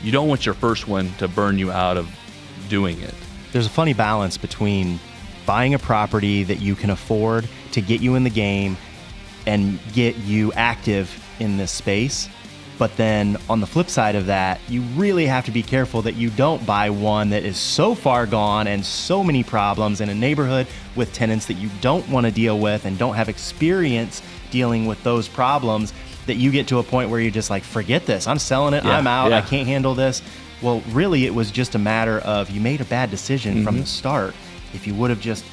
you don't want your first one to burn you out of doing it. There's a funny balance between buying a property that you can afford to get you in the game and get you active in this space. But then on the flip side of that, you really have to be careful that you don't buy one that is so far gone and so many problems in a neighborhood with tenants that you don't want to deal with and don't have experience dealing with those problems, that you get to a point where you're just like, forget this, I'm selling it, I'm out, I can't handle this. Well, really, it was just a matter of you made a bad decision from the start. If you would have just,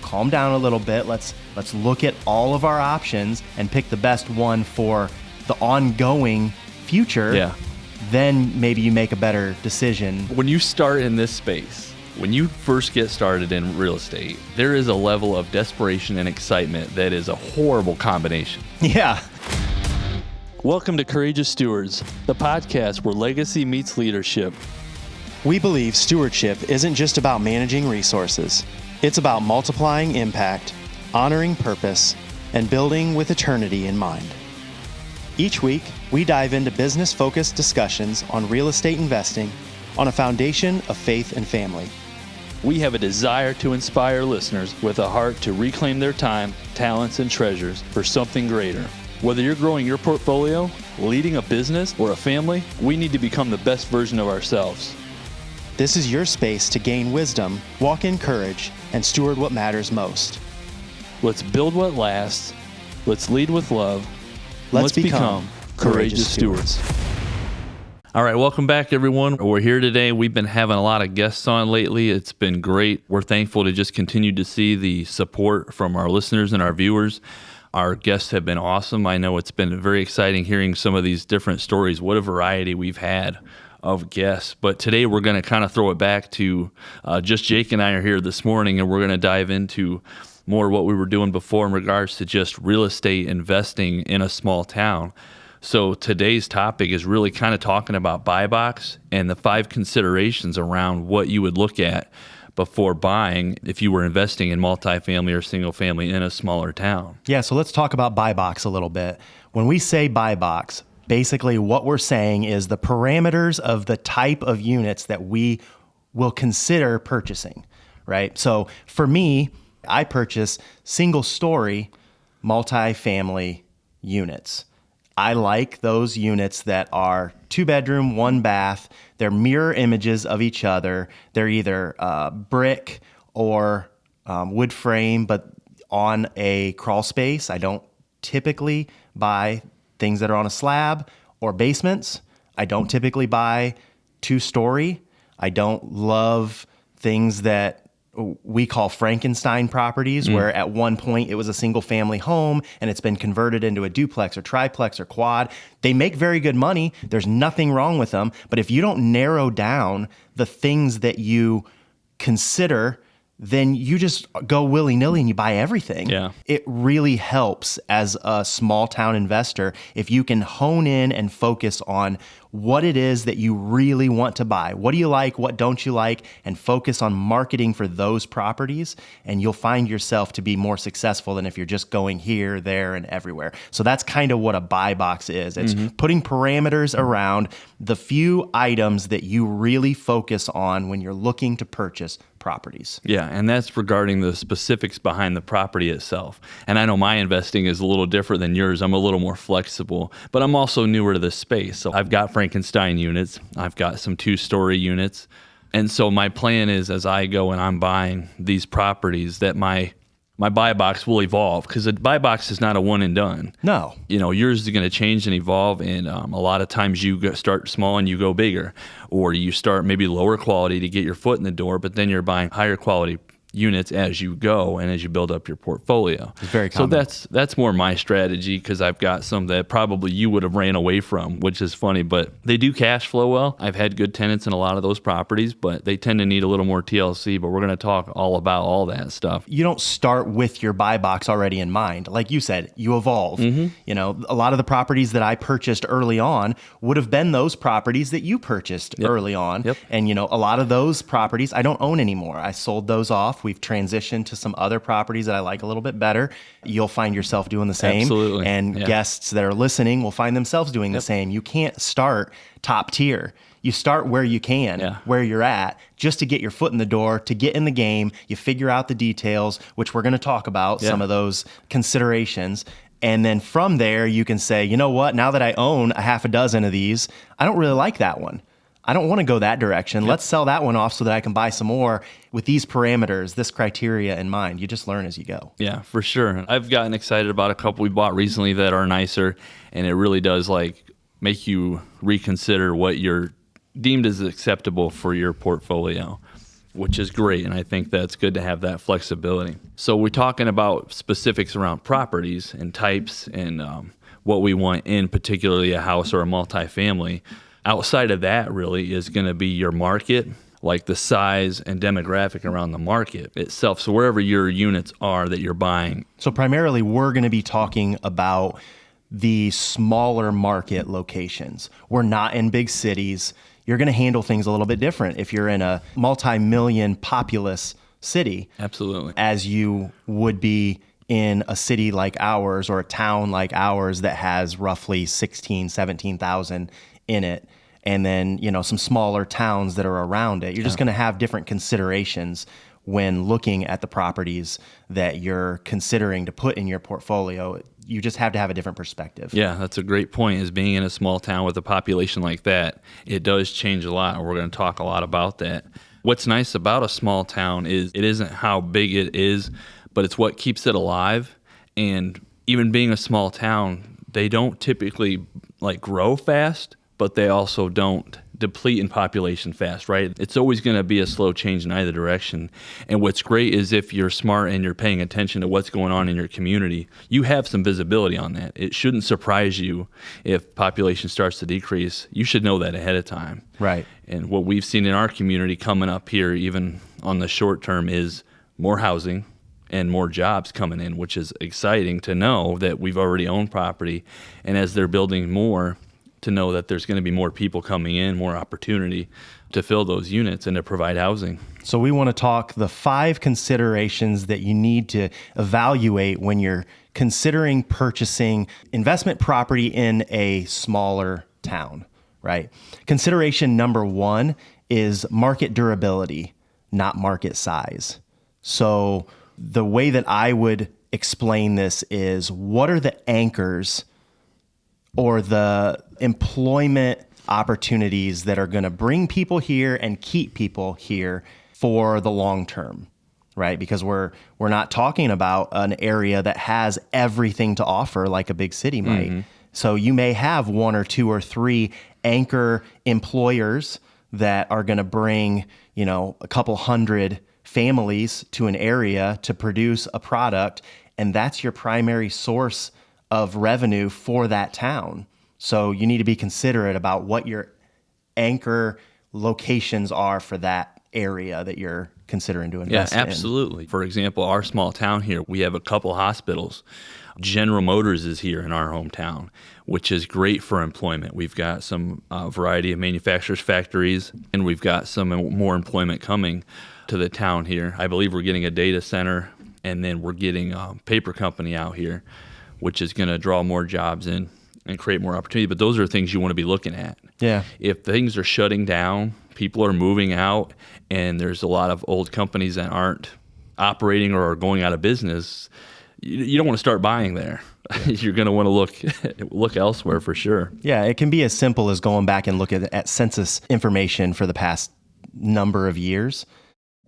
calmed down a little bit, let's look at all of our options and pick the best one for the ongoing future, then maybe you make a better decision. When you start in this space, when you first get started in real estate, there is a level of desperation and excitement that is a horrible combination. Yeah. Welcome to Courageous Stewards, the podcast where legacy meets leadership. We believe stewardship isn't just about managing resources. It's about multiplying impact, honoring purpose, and building with eternity in mind. Each week, we dive into business-focused discussions on real estate investing on a foundation of faith and family. We have a desire to inspire listeners with a heart to reclaim their time, talents, and treasures for something greater. Whether you're growing your portfolio, leading a business, or a family, we need to become the best version of ourselves. This is your space to gain wisdom, walk in courage, and steward what matters most. Let's build what lasts. Let's lead with love. Let's become Courageous Stewards. All right, welcome back, everyone. We're here today. We've been having a lot of guests on lately. It's been great. We're thankful to just continue to see the support from our listeners and our viewers. Our guests have been awesome. I know it's been very exciting hearing some of these different stories. What a variety we've had of guests. But today we're going to kind of throw it back to just Jake and I are here this morning, and we're going to dive into more what we were doing before in regards to just real estate investing in a small town. So today's topic is really kind of talking about buy box and the 5 considerations around what you would look at before buying if you were investing in multifamily or single family in a smaller town. Yeah, so let's talk about buy box a little bit. When we say buy box, basically what we're saying is the parameters of the type of units that we will consider purchasing, right? So for me, I purchase single-story multifamily units. I like those units that are 2-bedroom, 1-bath. They're mirror images of each other. They're either brick or wood frame, but on a crawl space. I don't typically buy things that are on a slab or basements. I don't typically buy 2-story. I don't love things that we call Frankenstein properties, where at one point it was a single family home and it's been converted into a duplex or triplex or quad. They make very good money. There's nothing wrong with them. But if you don't narrow down the things that you consider, then you just go willy-nilly and you buy everything. Yeah. It really helps as a small town investor if you can hone in and focus on what it is that you really want to buy. What do you like? What don't you like? And focus on marketing for those properties, and you'll find yourself to be more successful than if you're just going here, there, and everywhere. So that's kind of what a buy box is. It's putting parameters around the few items that you really focus on when you're looking to purchase properties. Yeah, and that's regarding the specifics behind the property itself. And I know my investing is a little different than yours. I'm a little more flexible, but I'm also newer to this space. So I've got Frankenstein units. I've got some 2-story units. And so my plan is, as I go and I'm buying these properties, that my buy box will evolve, because a buy box is not a one and done. No. Yours is going to change and evolve, and a lot of times you start small and you go bigger, or you start maybe lower quality to get your foot in the door, but then you're buying higher quality units as you go and as you build up your portfolio. It's very common. So that's more my strategy, because I've got some that probably you would have ran away from, which is funny, but they do cash flow well. I've had good tenants in a lot of those properties, but they tend to need a little more TLC, but we're going to talk all about all that stuff. You don't start with your buy box already in mind. Like you said, you evolve. A lot of the properties that I purchased early on would have been those properties that you purchased early on. Yep. And, a lot of those properties I don't own anymore. I sold those off. We've transitioned to some other properties that I like a little bit better. You'll find yourself doing the same. Absolutely. And guests that are listening will find themselves doing the same. You can't start top tier. You start where you can, Yeah. where you're at, just to get your foot in the door, to get in the game. You figure out the details, which we're going to talk about, some of those considerations. And then from there, you can say, you know what, now that I own a half a dozen of these, I don't really like that one. I don't want to go that direction. Let's sell that one off so that I can buy some more with these parameters, this criteria in mind. You just learn as you go. Yeah, for sure. I've gotten excited about a couple we bought recently that are nicer, and it really does make you reconsider what you're deemed as acceptable for your portfolio, which is great. And I think that's good to have that flexibility. So we're talking about specifics around properties and types and what we want in particularly a house or a multifamily. Outside of that really is going to be your market, like the size and demographic around the market itself. So wherever your units are that you're buying. So primarily we're going to be talking about the smaller market locations. We're not in big cities. You're going to handle things a little bit different if you're in a multi-million populous city. Absolutely. As you would be in a city like ours or a town like ours that has roughly 16, 17,000 in it. And then, some smaller towns that are around it. You're just going to have different considerations when looking at the properties that you're considering to put in your portfolio. You just have to have a different perspective. Yeah, that's a great point, is being in a small town with a population like that, it does change a lot. We're going to talk a lot about that. What's nice about a small town is it isn't how big it is, but it's what keeps it alive. And even being a small town, they don't typically grow fast, but they also don't deplete in population fast, right? It's always going to be a slow change in either direction. And what's great is if you're smart and you're paying attention to what's going on in your community, you have some visibility on that. It shouldn't surprise you if population starts to decrease. You should know that ahead of time. Right. And what we've seen in our community coming up here, even on the short term, is more housing and more jobs coming in, which is exciting to know that we've already owned property. And as they're building more, to know that there's going to be more people coming in, more opportunity to fill those units and to provide housing. So we want to talk the 5 considerations that you need to evaluate when you're considering purchasing investment property in a smaller town, right? Consideration number 1 is market durability, not market size. So the way that I would explain this is, what are the anchors or the employment opportunities that are going to bring people here and keep people here for the long term, right? Because we're not talking about an area that has everything to offer like a big city might. Mm-hmm. So you may have 1 or 2 or 3 anchor employers that are going to bring, a couple hundred families to an area to produce a product, and that's your primary source of revenue for that town. So you need to be considerate about what your anchor locations are for that area that you're considering to invest in. Yeah, absolutely. For example, our small town here, we have a couple hospitals. General Motors is here in our hometown, which is great for employment. We've got some variety of manufacturers, factories, and we've got some more employment coming to the town here. I believe we're getting a data center, and then we're getting a paper company out here, which is going to draw more jobs in and create more opportunity. But those are things you want to be looking at. Yeah. If things are shutting down, people are moving out, and there's a lot of old companies that aren't operating or are going out of business, you don't want to start buying there. You're going to want to look elsewhere for sure. Yeah, it can be as simple as going back and look at census information for the past number of years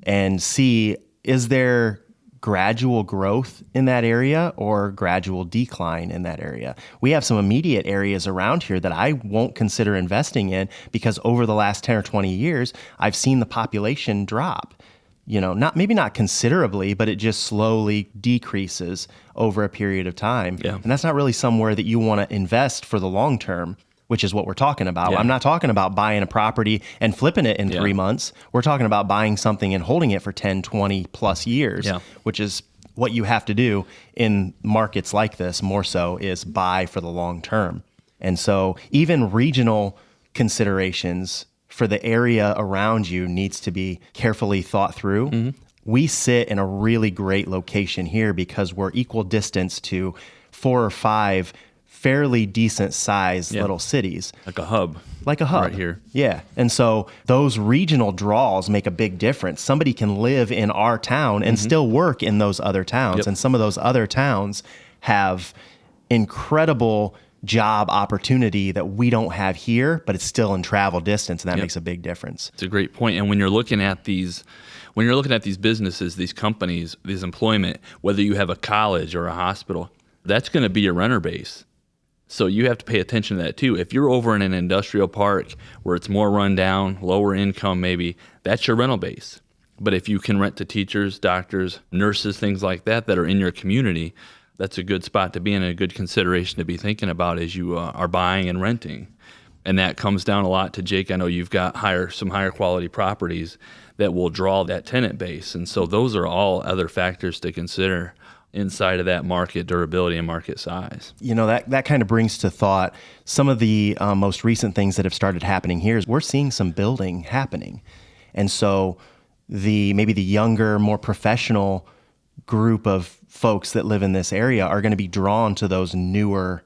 and see, is there gradual growth in that area or gradual decline in that area? We have some immediate areas around here that I won't consider investing in because over the last 10 or 20 years, I've seen the population drop. Maybe not considerably, but it just slowly decreases over a period of time. Yeah. And that's not really somewhere that you want to invest for the long term, which is what we're talking about. Yeah. I'm not talking about buying a property and flipping it in 3 months. We're talking about buying something and holding it for 10, 20 plus years, which is what you have to do in markets like this more so, is buy for the long term. And so even regional considerations for the area around you needs to be carefully thought through. Mm-hmm. We sit in a really great location here because we're equal distance to 4 or 5 fairly decent sized little cities. Like a hub. Like a hub. Right here. Yeah. And so those regional draws make a big difference. Somebody can live in our town and still work in those other towns. Yep. And some of those other towns have incredible job opportunity that we don't have here, but it's still in travel distance, and that makes a big difference. It's a great point. And when you're looking at these businesses, these companies, these employment, whether you have a college or a hospital, that's going to be your renter base. So you have to pay attention to that too. If you're over in an industrial park where it's more run down, lower income maybe, that's your rental base. But if you can rent to teachers, doctors, nurses, things like that are in your community, that's a good spot to be in and a good consideration to be thinking about as you are buying and renting. And that comes down a lot to, Jake, I know you've got some higher quality properties that will draw that tenant base. And so those are all other factors to consider inside of that market durability and market size. You know, that kind of brings to thought some of the most recent things that have started happening here is we're seeing some building happening. And so maybe the younger, more professional group of folks that live in this area are going to be drawn to those newer,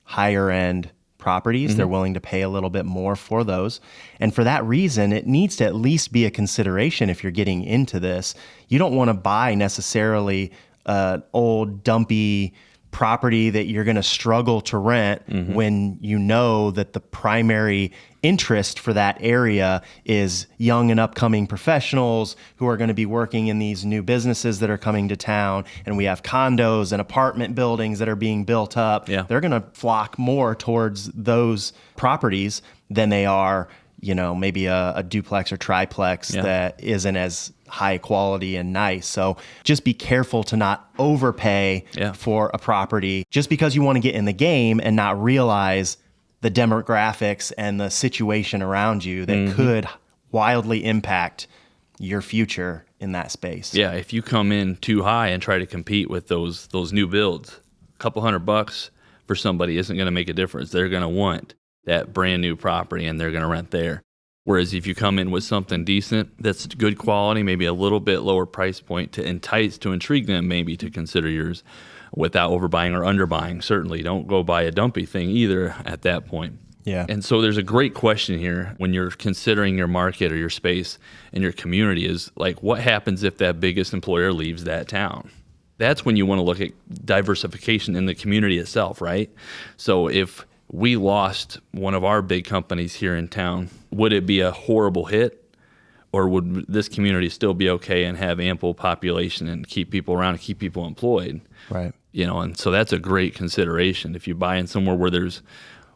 higher end properties. They're willing to pay a little bit more for those. And for that reason, it needs to at least be a consideration if you're getting into this. You don't want to buy necessarily an old, dumpy property that you're going to struggle to rent when you know that the primary interest for that area is young and upcoming professionals who are going to be working in these new businesses that are coming to town. And we have condos and apartment buildings that are being built up. Yeah. They're going to flock more towards those properties than they are, you know, maybe a duplex or triplex that isn't as high quality and nice. So just be careful to not overpay for a property just because you want to get in the game and not realize the demographics and the situation around you that could wildly impact your future in that space. Yeah, if you come in too high and try to compete with those new builds, a couple $100 for somebody isn't going to make a difference. They're going to want that brand new property and they're going to rent there. Whereas if you come in with something decent, that's good quality, maybe a little bit lower price point to intrigue them maybe to consider yours without overbuying or underbuying. Certainly don't go buy a dumpy thing either at that point. Yeah. And so there's a great question here when you're considering your market or your space and your community is like, what happens if that biggest employer leaves that town? That's when you want to look at diversification in the community itself, right? So if we lost one of our big companies here in town, would it be a horrible hit? Or would this community still be okay and have ample population and keep people around and keep people employed? Right. You know, and so that's a great consideration. If you buy in somewhere where there's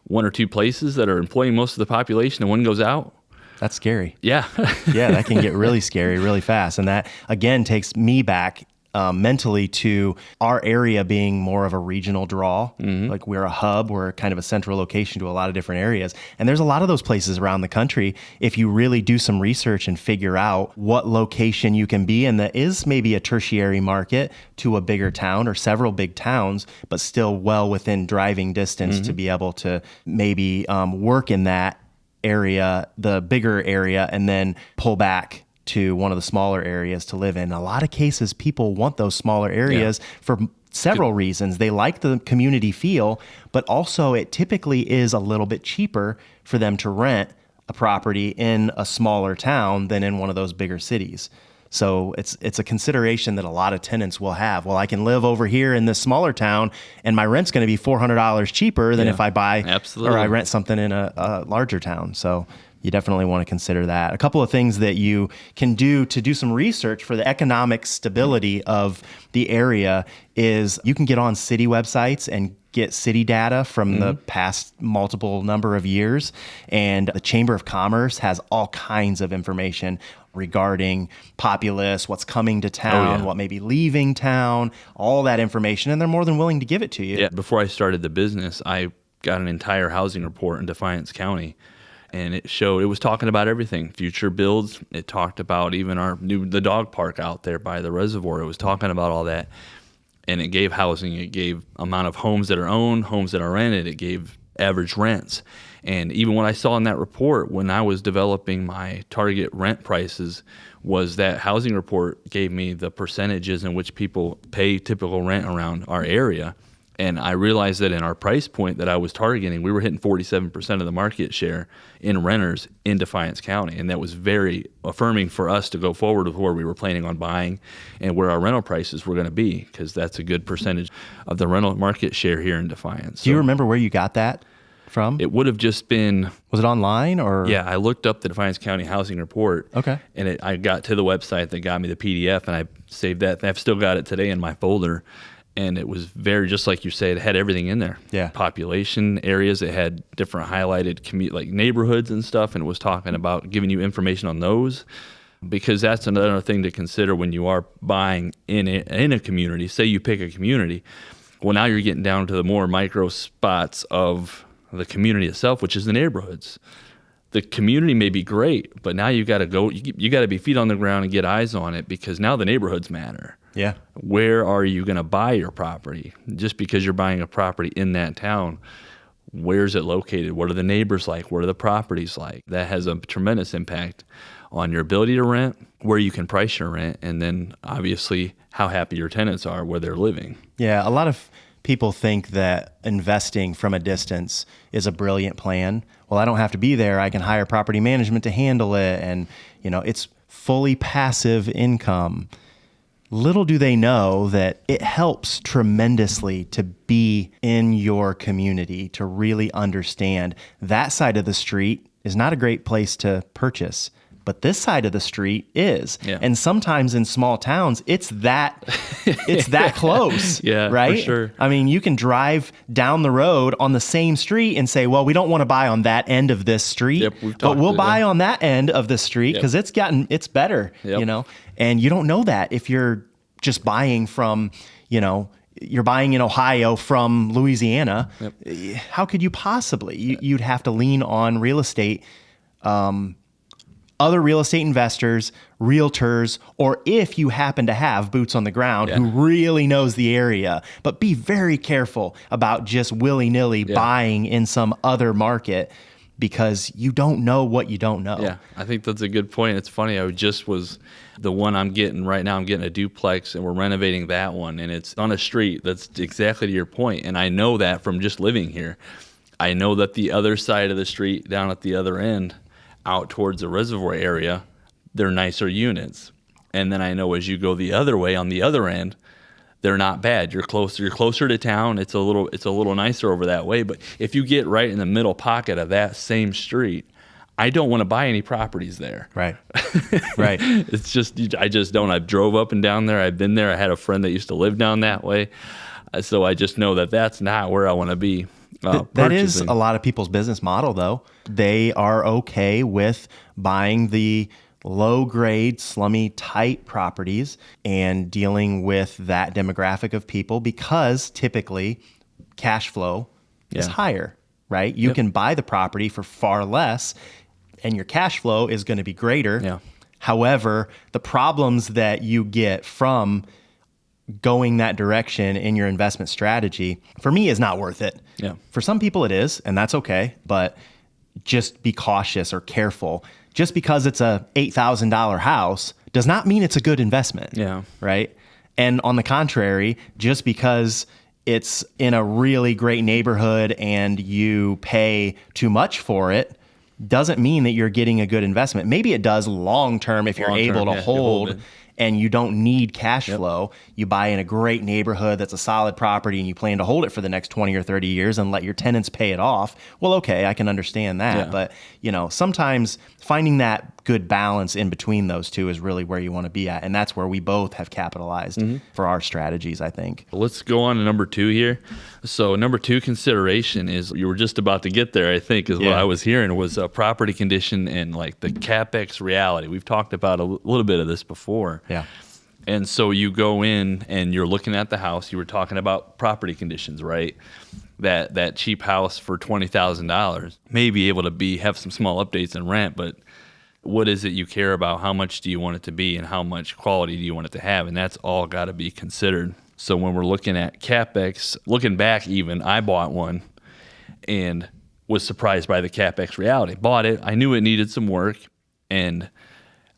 one or two places that are employing most of the population and one goes out, that's scary. Yeah. Yeah, that can get really scary really fast. And that, again, takes me back mentally to our area being more of a regional draw. Like we're a hub, we're kind of a central location to a lot of different areas. And there's a lot of those places around the country. If you really do some research and figure out what location you can be in that is maybe a tertiary market to a bigger town or several big towns, but still well within driving distance to be able to maybe work in that area, the bigger area, and then pull back to one of the smaller areas to live in. A lot of cases, people want those smaller areas for several reasons. They like the community feel, but also it typically is a little bit cheaper for them to rent a property in a smaller town than in one of those bigger cities. So it's a consideration that a lot of tenants will have. Well, I can live over here in this smaller town and my rent's going to be $400 cheaper than if I buy or I rent something in a larger town. So you definitely want to consider that. A couple of things that you can do to do some research for the economic stability of the area is you can get on city websites and get city data from the past multiple number of years. And the Chamber of Commerce has all kinds of information regarding populace, what's coming to town, what may be leaving town, all that information. And they're more than willing to give it to you. Yeah. Before I started the business, I got an entire housing report in Defiance County. And it was talking about everything, future builds. It talked about even the dog park out there by the reservoir. It was talking about all that. And it gave housing. It gave amount of homes that are owned, homes that are rented. It gave average rents. And even what I saw in that report when I was developing my target rent prices was that housing report gave me the percentages in which people pay typical rent around our area. And I realized that in our price point that I was targeting, we were hitting 47% of the market share in renters in Defiance County. And that was very affirming for us to go forward with where we were planning on buying and where our rental prices were going to be, because that's a good percentage of the rental market share here in Defiance. Do you remember where you got that from? It would have just been... Was it online or? Yeah, I looked up the Defiance County Housing Report. Okay. And I got to the website that got me the PDF, and I saved that. I've still got it today in my folder. And it was very, just like you say, it had everything in there. Yeah. Population areas, it had different highlighted like neighborhoods and stuff, and it was talking about giving you information on those, because that's another thing to consider when you are buying in a community. Say you pick a community, well, now you're getting down to the more micro spots of the community itself, which is the neighborhoods. The community may be great, but now you got to go. You got to be feet on the ground and get eyes on it, because now the neighborhoods matter. Yeah. Where are you going to buy your property? Just because you're buying a property in that town, where's it located? What are the neighbors like? What are the properties like? That has a tremendous impact on your ability to rent, where you can price your rent, and then obviously how happy your tenants are where they're living. Yeah, a lot of people think that investing from a distance is a brilliant plan. Well, I don't have to be there. I can hire property management to handle it, and it's fully passive income. Little do they know that it helps tremendously to be in your community, to really understand that side of the street is not a great place to purchase, but this side of the street is. Yeah. And sometimes in small towns, it's that close, Yeah, right? for sure. I mean, you can drive down the road on the same street and say, well, we don't want to buy on that end of this street, Yep, but we'll buy on that end of the street because it's better, Yep. And you don't know that if you're just buying from, you're buying in Ohio from Louisiana. Yep. How could you possibly? You'd have to lean on real estate, other real estate investors, realtors, or if you happen to have boots on the ground who really knows the area. But be very careful about just willy-nilly buying in some other market, because you don't know what you don't know. Yeah, I think that's a good point. It's funny, the one I'm getting right now, I'm getting a duplex, and we're renovating that one, and it's on a street that's exactly to your point, and I know that from just living here. I know that the other side of the street, down at the other end, out towards the reservoir area, they're nicer units. And then I know as you go the other way on the other end, they're not bad. You're closer to town. It's a little nicer over that way. But if you get right in the middle pocket of that same street, I don't want to buy any properties there. Right. Right. It's just, I just don't. I've drove up and down there. I've been there. I had a friend that used to live down that way. So I just know that that's not where I want to be. That is a lot of people's business model, though. They are okay with buying the low-grade, slummy, tight properties and dealing with that demographic of people, because typically cash flow is higher, right? You can buy the property for far less, and your cash flow is going to be greater. Yeah. However, the problems that you get from going that direction in your investment strategy, for me, is not worth it. Yeah. For some people it is, and that's okay, but just be cautious or careful. Just because it's a $8,000 house does not mean it's a good investment. Yeah. Right? And on the contrary, just because it's in a really great neighborhood and you pay too much for it doesn't mean that you're getting a good investment. Maybe it does long term if you're able to hold and you don't need cash flow. You buy in a great neighborhood that's a solid property and you plan to hold it for the next 20 or 30 years and let your tenants pay it off. Well, okay, I can understand that. But, sometimes finding that good balance in between those two is really where you want to be at. And that's where we both have capitalized for our strategies, I think. Let's go on to number 2 here. So number 2 consideration is, you were just about to get there, I think, is what I was hearing, was property condition and like the CAPEX reality. We've talked about a little bit of this before. Yeah. And so you go in and you're looking at the house. You were talking about property conditions, right? That cheap house for $20,000 may be able to have some small updates in rent, but what is it you care about? How much do you want it to be, and how much quality do you want it to have? And that's all got to be considered. So when we're looking at CAPEX, looking back even, I bought one and was surprised by the CAPEX reality. Bought it. I knew it needed some work, and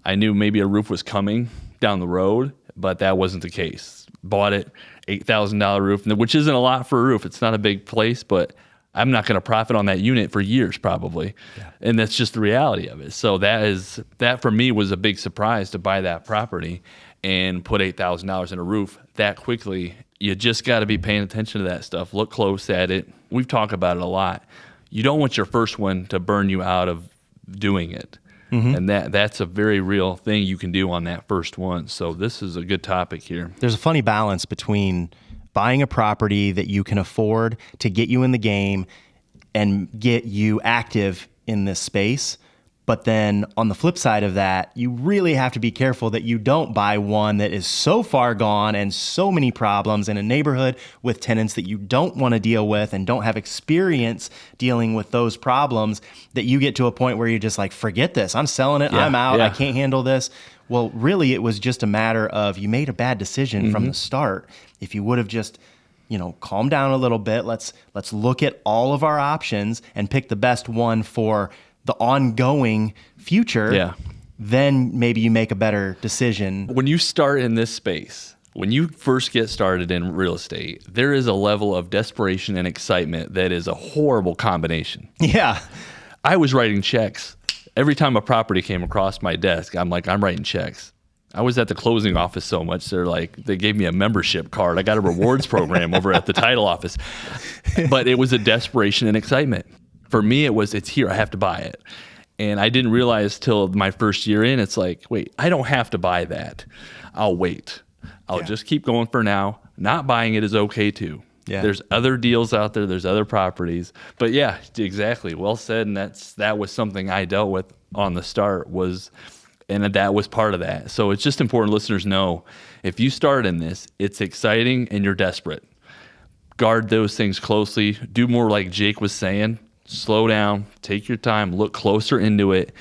I knew maybe a roof was coming down the road, but that wasn't the case. Bought it, $8,000 roof, which isn't a lot for a roof. It's not a big place, but I'm not going to profit on that unit for years probably. Yeah. And that's just the reality of it. So that for me was a big surprise to buy that property and put $8,000 in a roof that quickly. You just got to be paying attention to that stuff. Look close at it. We've talked about it a lot. You don't want your first one to burn you out of doing it. And that's a very real thing you can do on that first one. So this is a good topic here. There's a funny balance between buying a property that you can afford to get you in the game and get you active in this space. But then on the flip side of that, you really have to be careful that you don't buy one that is so far gone and so many problems in a neighborhood with tenants that you don't want to deal with and don't have experience dealing with those problems, that you get to a point where you're just like, forget this, I'm selling it, I'm out, I can't handle this. Well, really, it was just a matter of you made a bad decision from the start. If you would have just, calmed down a little bit, let's look at all of our options and pick the best one for the ongoing future, then maybe you make a better decision. When you start in this space, when you first get started in real estate, there is a level of desperation and excitement that is a horrible combination. Yeah. I was writing checks. Every time a property came across my desk, I'm writing checks. I was at the closing office so much, they gave me a membership card. I got a rewards program over at the title office. But it was a desperation and excitement. For me, it's here, I have to buy it. And I didn't realize till my first year in, it's like, wait, I don't have to buy that. I'll wait. I'll just keep going for now. Not buying it is okay too. Yeah. There's other deals out there. There's other properties. But yeah, exactly. Well said. And that was something I dealt with on the start and that was part of that. So it's just important listeners know, if you start in this, it's exciting and you're desperate. Guard those things closely. Do more like Jake was saying. Slow down, take your time, look closer into it,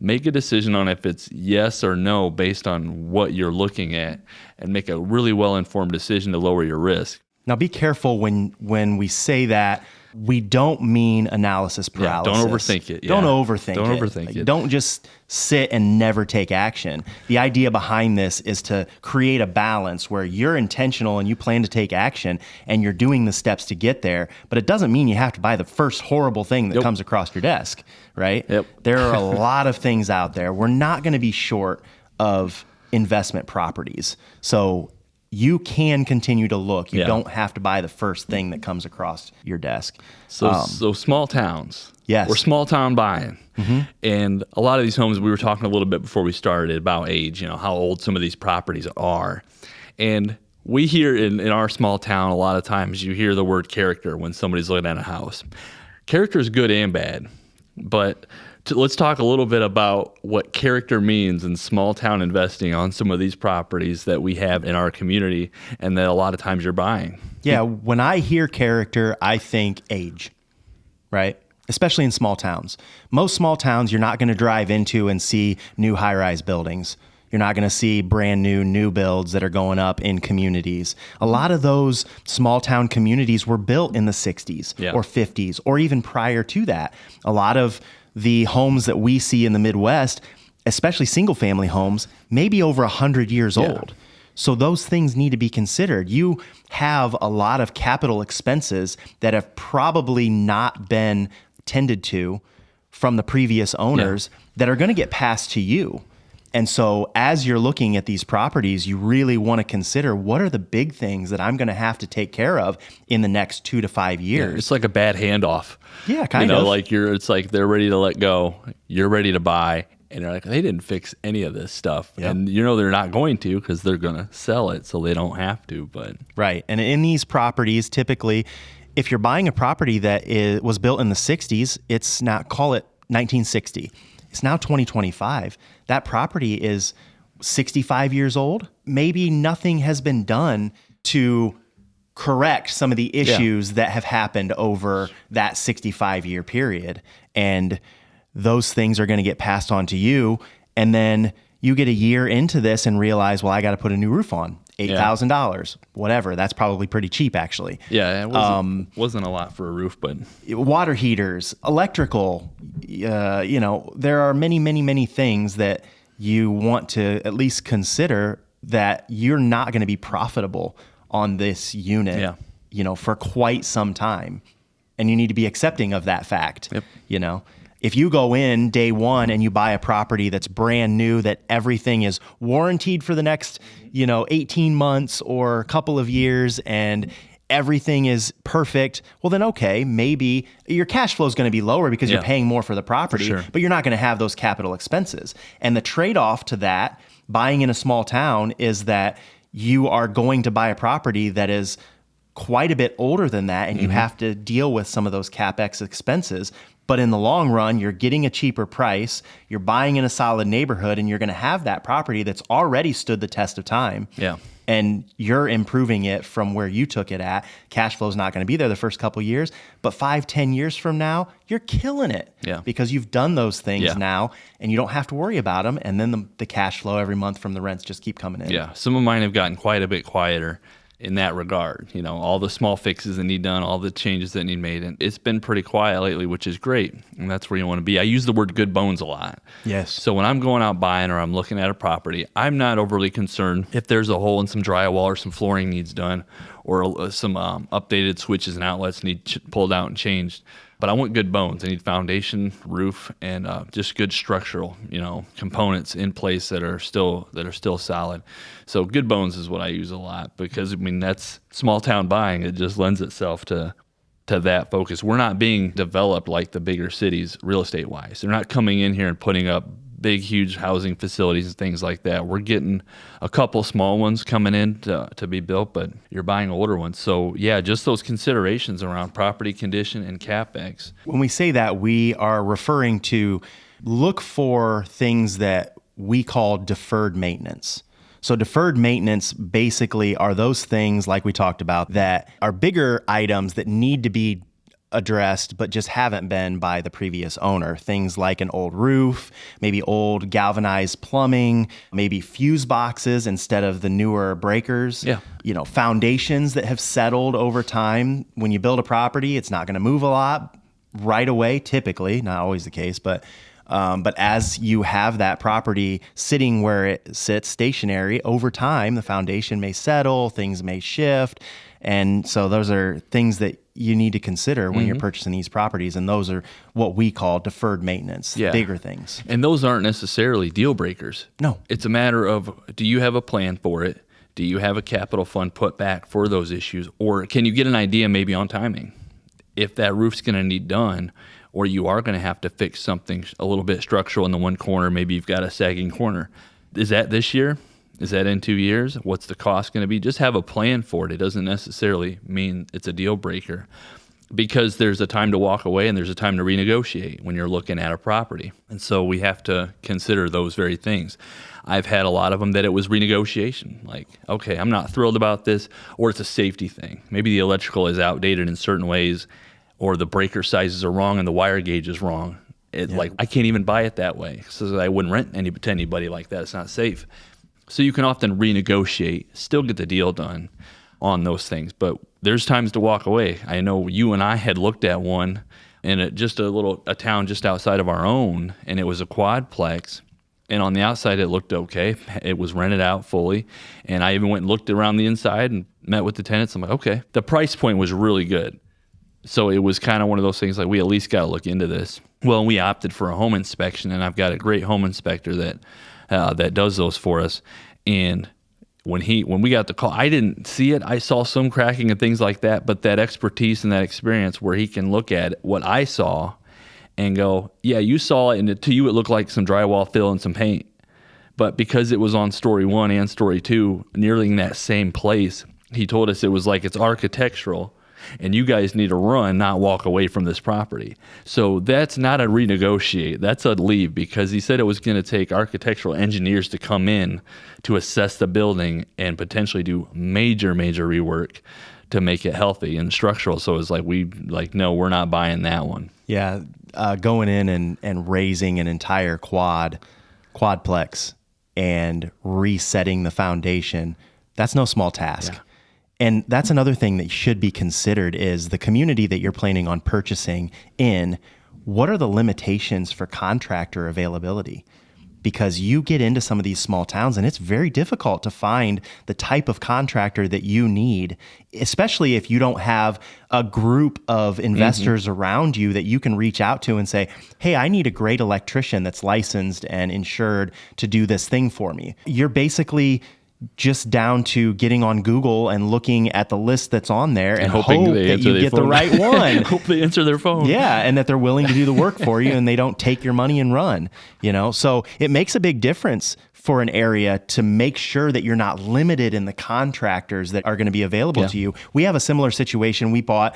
make a decision on if it's yes or no based on what you're looking at, and make a really well-informed decision to lower your risk. Now be careful when we say that, we don't mean analysis paralysis. Don't overthink it. Don't overthink it. Don't overthink it. Don't just sit and never take action. The idea behind this is to create a balance where you're intentional and you plan to take action and you're doing the steps to get there, but it doesn't mean you have to buy the first horrible thing that comes across your desk, right? Yep. There are a lot of things out there. We're not going to be short of investment properties. So you can continue to look. You don't have to buy the first thing that comes across your desk. So small towns. Yes. Or small town buying. And a lot of these homes, we were talking a little bit before we started about age, how old some of these properties are. And we hear in our small town, a lot of times you hear the word character when somebody's looking at a house. Character is good and bad, but let's talk a little bit about what character means in small town investing on some of these properties that we have in our community and that a lot of times you're buying. Yeah, when I hear character, I think age, right? Especially in small towns. Most small towns you're not going to drive into and see new high-rise buildings. You're not going to see brand new builds that are going up in communities. A lot of those small town communities were built in the 60s or 50s or even prior to that. A lot of the homes that we see in the Midwest, especially single family homes, may be over 100 years old. So those things need to be considered. You have a lot of capital expenses that have probably not been tended to from the previous owners that are going to get passed to you. And so as you're looking at these properties, you really want to consider what are the big things that I'm going to have to take care of in the next 2 to 5 years. Yeah, it's like a bad handoff. Yeah, kind of. It's like they're ready to let go. You're ready to buy. And they're like, they didn't fix any of this stuff. Yep. And they're not going to because they're going to sell it so they don't have to. But right. And in these properties, typically, if you're buying a property that was built in the 60s, it's not, call it 1960. It's now 2025. That property is 65 years old. Maybe nothing has been done to correct some of the issues that have happened over that 65-year period. And those things are going to get passed on to you. And then you get a year into this and realize, well, I got to put a new roof on. $8,000, whatever. That's probably pretty cheap, actually. Yeah, it wasn't a lot for a roof, but water heaters, electrical. There are many, many, many things that you want to at least consider that you're not going to be profitable on this unit, for quite some time. And you need to be accepting of that fact. If you go in day one and you buy a property that's brand new, that everything is warranted for the next, 18 months or a couple of years, and everything is perfect, well then, okay, maybe your cash flow is going to be lower because you're paying more for the property, but you're not going to have those capital expenses. And the trade-off to that, buying in a small town, is that you are going to buy a property that is quite a bit older than that, and you have to deal with some of those CAPEX expenses. But in the long run, you're getting a cheaper price, you're buying in a solid neighborhood, and you're going to have that property that's already stood the test of time. And you're improving it from where you took it at. Cash flow is not going to be there the first couple of years, but 5-10 years from now, you're killing it because you've done those things now, and you don't have to worry about them. And then the cash flow every month from the rents just keep coming in. Some of mine have gotten quite a bit quieter in that regard. All the small fixes that need done, all the changes that need made. And it's been pretty quiet lately, which is great. And that's where you want to be. I use the word good bones a lot. So when I'm going out buying or I'm looking at a property, I'm not overly concerned if there's a hole in some drywall or some flooring needs done, or some updated switches and outlets need pulled out and changed. But I want good bones. I need foundation, roof, and just good structural, components in place that are still solid. So good bones is what I use a lot, because that's small town buying. It just lends itself to that focus. We're not being developed like the bigger cities real estate wise. They're not coming in here and putting up big, huge housing facilities and things like that. We're getting a couple small ones coming in to be built, but you're buying older ones. So just those considerations around property condition and CAPEX. When we say that, we are referring to look for things that we call deferred maintenance. So deferred maintenance basically are those things, like we talked about, that are bigger items that need to be addressed but just haven't been by the previous owner. Things like an old roof, maybe old galvanized plumbing, maybe fuse boxes instead of the newer breakers. Foundations that have settled over time. When you build a property, it's not going to move a lot right away, typically, not always the case, but as you have that property sitting where it sits stationary, over time, the foundation may settle, things may shift. And so those are things that you need to consider when you're purchasing these properties. And those are what we call deferred maintenance, bigger things. And those aren't necessarily deal breakers. No. It's a matter of, do you have a plan for it? Do you have a capital fund put back for those issues? Or can you get an idea maybe on timing? If that roof's going to need done, or you are going to have to fix something a little bit structural in the one corner, maybe you've got a sagging corner. Is that this year? Is that in 2 years? What's the cost going to be? Just have a plan for it. It doesn't necessarily mean it's a deal breaker, because there's a time to walk away and there's a time to renegotiate when you're looking at a property. And so we have to consider those very things. I've had a lot of them that it was renegotiation. Like, okay, I'm not thrilled about this, or it's a safety thing. Maybe the electrical is outdated in certain ways, or the breaker sizes are wrong and the wire gauge is wrong. Like, I can't even buy it that way, so I wouldn't rent to anybody like that. It's not safe. So you can often renegotiate, still get the deal done on those things. But there's times to walk away. I know you and I had looked at one in a town just outside of our own, and it was a quadplex. And on the outside, it looked okay. It was rented out fully. And I even went and looked around the inside and met with the tenants. I'm like, okay. The price point was really good. So it was kind of one of those things like, we at least got to look into this. Well, we opted for a home inspection, and I've got a great home inspector that does those for us. And when we got the call, I didn't see it. I saw some cracking and things like that, but that expertise and that experience where he can look at what I saw and go, yeah, you saw it, and to you it looked like some drywall fill and some paint. But because it was on story 1 and story 2, nearly in that same place, he told us it was like it's architectural, and you guys need to run, not walk away from this property. So that's not a renegotiate, that's a leave, because he said it was going to take architectural engineers to come in to assess the building and potentially do major rework to make it healthy and structural. So it's like, no, we're not buying that one. Yeah, going in and raising an entire quadplex and resetting the foundation, that's no small task. Yeah. And that's another thing that should be considered is the community that you're planning on purchasing in. What are the limitations for contractor availability? because you get into some of these small towns and it's very difficult to find the type of contractor that you need, especially if you don't have a group of investors around you that you can reach out to and say, hey, I need a great electrician that's licensed and insured to do this thing for me. You're basically just down to getting on Google and looking at the list that's on there and hoping hope they that answer you their get the phone. right one. Hope they answer their phone. Yeah, and that they're willing to do the work for you and they don't take your money and run, So it makes a big difference for an area to make sure that you're not limited in the contractors that are going to be available to you. We have a similar situation. We bought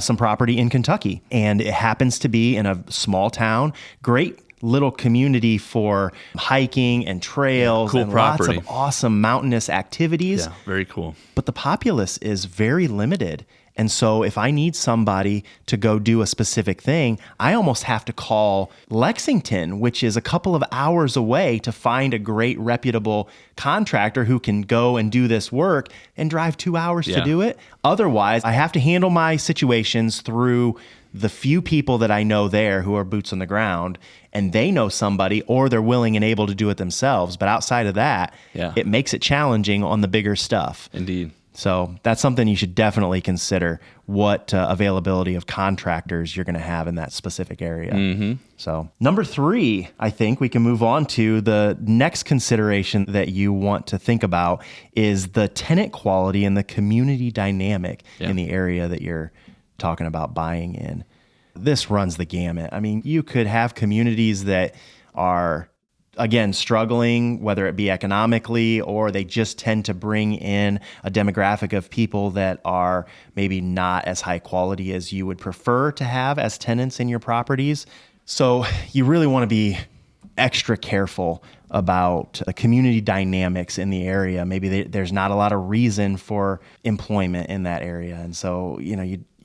some property in Kentucky, and it happens to be in a small town. Great little community for hiking and trails cool and property. lots of awesome mountainous activities. Yeah, very cool. But the populace is very limited. And so if I need somebody to go do a specific thing, I almost have to call Lexington, which is a couple of hours away, to find a great reputable contractor who can go and do this work and drive 2 hours to do it. Otherwise, I have to handle my situations through the few people that I know there who are boots on the ground, and they know somebody or they're willing and able to do it themselves. But outside of that, it makes it challenging on the bigger stuff. Indeed. So that's something you should definitely consider, what availability of contractors you're going to have in that specific area. So number 3, I think we can move on to the next consideration that you want to think about is the tenant quality and the community dynamic in the area that you're talking about buying in. This runs the gamut. I mean, you could have communities that are, again, struggling, whether it be economically or they just tend to bring in a demographic of people that are maybe not as high quality as you would prefer to have as tenants in your properties. So you really want to be extra careful about the community dynamics in the area. Maybe there's not a lot of reason for employment in that area. And so,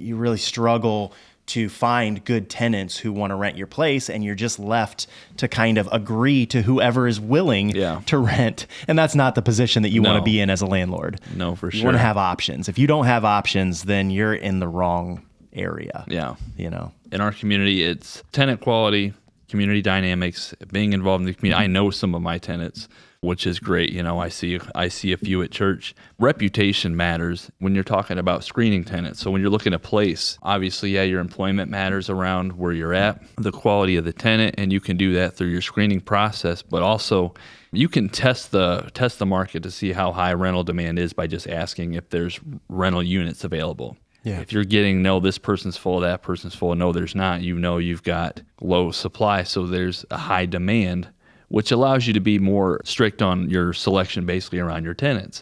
you really struggle to find good tenants who want to rent your place, and you're just left to kind of agree to whoever is willing to rent. And that's not the position that you want to be in as a landlord. No, for sure. You want to have options. If you don't have options, then you're in the wrong area. Yeah. In our community, it's tenant quality, community dynamics, being involved in the community. I know some of my tenants, which is great. I see a few at church. Reputation matters when you're talking about screening tenants. So when you're looking at place, obviously, your employment matters around where you're at, the quality of the tenant, and you can do that through your screening process. But also, you can test the market to see how high rental demand is by just asking if there's rental units available. Yeah. If you're getting, no, this person's full, that person's full, no, there's not, you've got low supply, so there's a high demand, which allows you to be more strict on your selection basically around your tenants,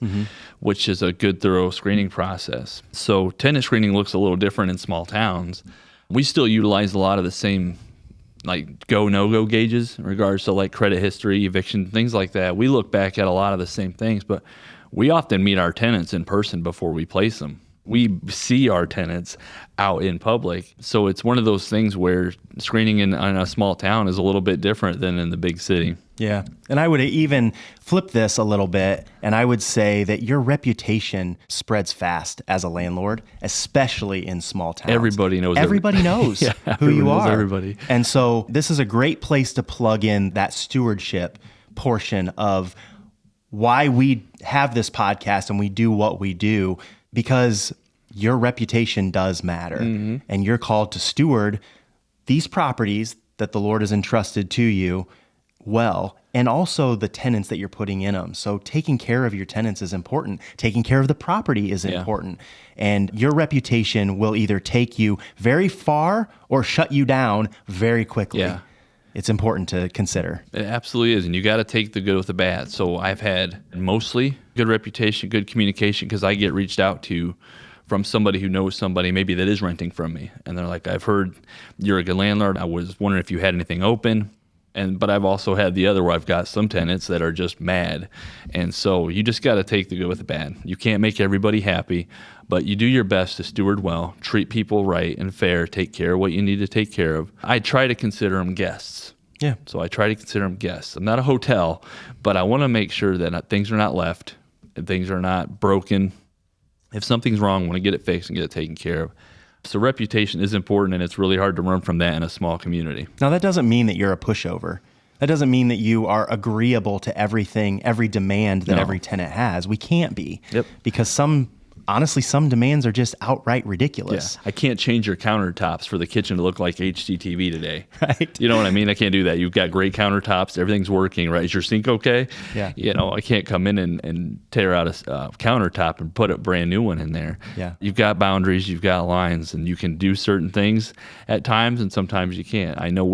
which is a good, thorough screening process. So tenant screening looks a little different in small towns. We still utilize a lot of the same go, no-go gauges in regards to credit history, eviction, things like that. We look back at a lot of the same things, but we often meet our tenants in person before we place them. We see our tenants out in public. So it's one of those things where screening in a small town is a little bit different than in the big city. Yeah. And I would even flip this a little bit, and I would say that your reputation spreads fast as a landlord, especially in small towns. Everybody knows who you are. Everybody. And so this is a great place to plug in that stewardship portion of why we have this podcast and we do what we do, because your reputation does matter, and you're called to steward these properties that the Lord has entrusted to you well, and also the tenants that you're putting in them. So taking care of your tenants is important. Taking care of the property is important. And your reputation will either take you very far or shut you down very quickly. Yeah. It's important to consider. It absolutely is. And you got to take the good with the bad. So I've had mostly good reputation, good communication, because I get reached out to from somebody who knows somebody maybe that is renting from me. And they're like, I've heard you're a good landlord. I was wondering if you had anything open. But I've also had the other where I've got some tenants that are just mad. And so you just got to take the good with the bad. You can't make everybody happy, but you do your best to steward well, treat people right and fair, take care of what you need to take care of. I try to consider them guests. Yeah. So I try to consider them guests. I'm not a hotel, but I want to make sure that things are not left, and things are not broken. If something's wrong, I want to get it fixed and get it taken care of. So reputation is important, and it's really hard to run from that in a small community. Now, that doesn't mean that you're a pushover. That doesn't mean that you are agreeable to everything, every demand that No. every tenant has. We can't be. Yep. Because honestly, some demands are just outright ridiculous. I can't change your countertops for the kitchen to look like HGTV today. Right. You know what I mean? I can't do that. You've got great countertops. Everything's working, right? Is your sink okay? Yeah. You know, I can't come in and tear out a countertop and put a brand new one in there. Yeah. You've got boundaries, you've got lines, and you can do certain things at times, and sometimes you can't. I know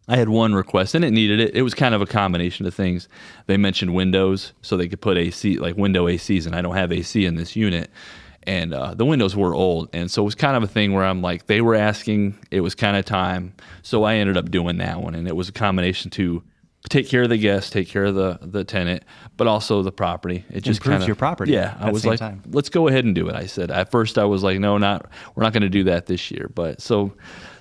I had one request and it needed it. It was kind of a combination of things. They mentioned windows so they could put AC, like window ACs, and I don't have AC in this unit. And the windows were old. And so it was kind of a thing where I'm like, they were asking, it was kind of time. So I ended up doing that one. And it was a combination to take care of the guests, take care of the tenant, but also the property. It just Improves kind of your property Yeah. at I the was same like, time. let's go ahead and do it. I said, at first I was like, no, we're not going to do that this year. But so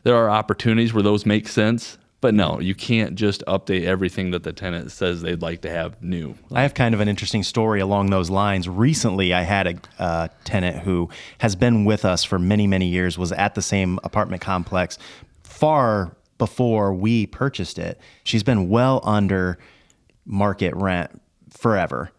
there are opportunities where those make sense. But no, you can't just update everything that the tenant says they'd like to have new. I have kind of an interesting story along those lines. Recently, I had a tenant who has been with us for many, many years, was at the same apartment complex far before we purchased it. She's been well under market rent forever.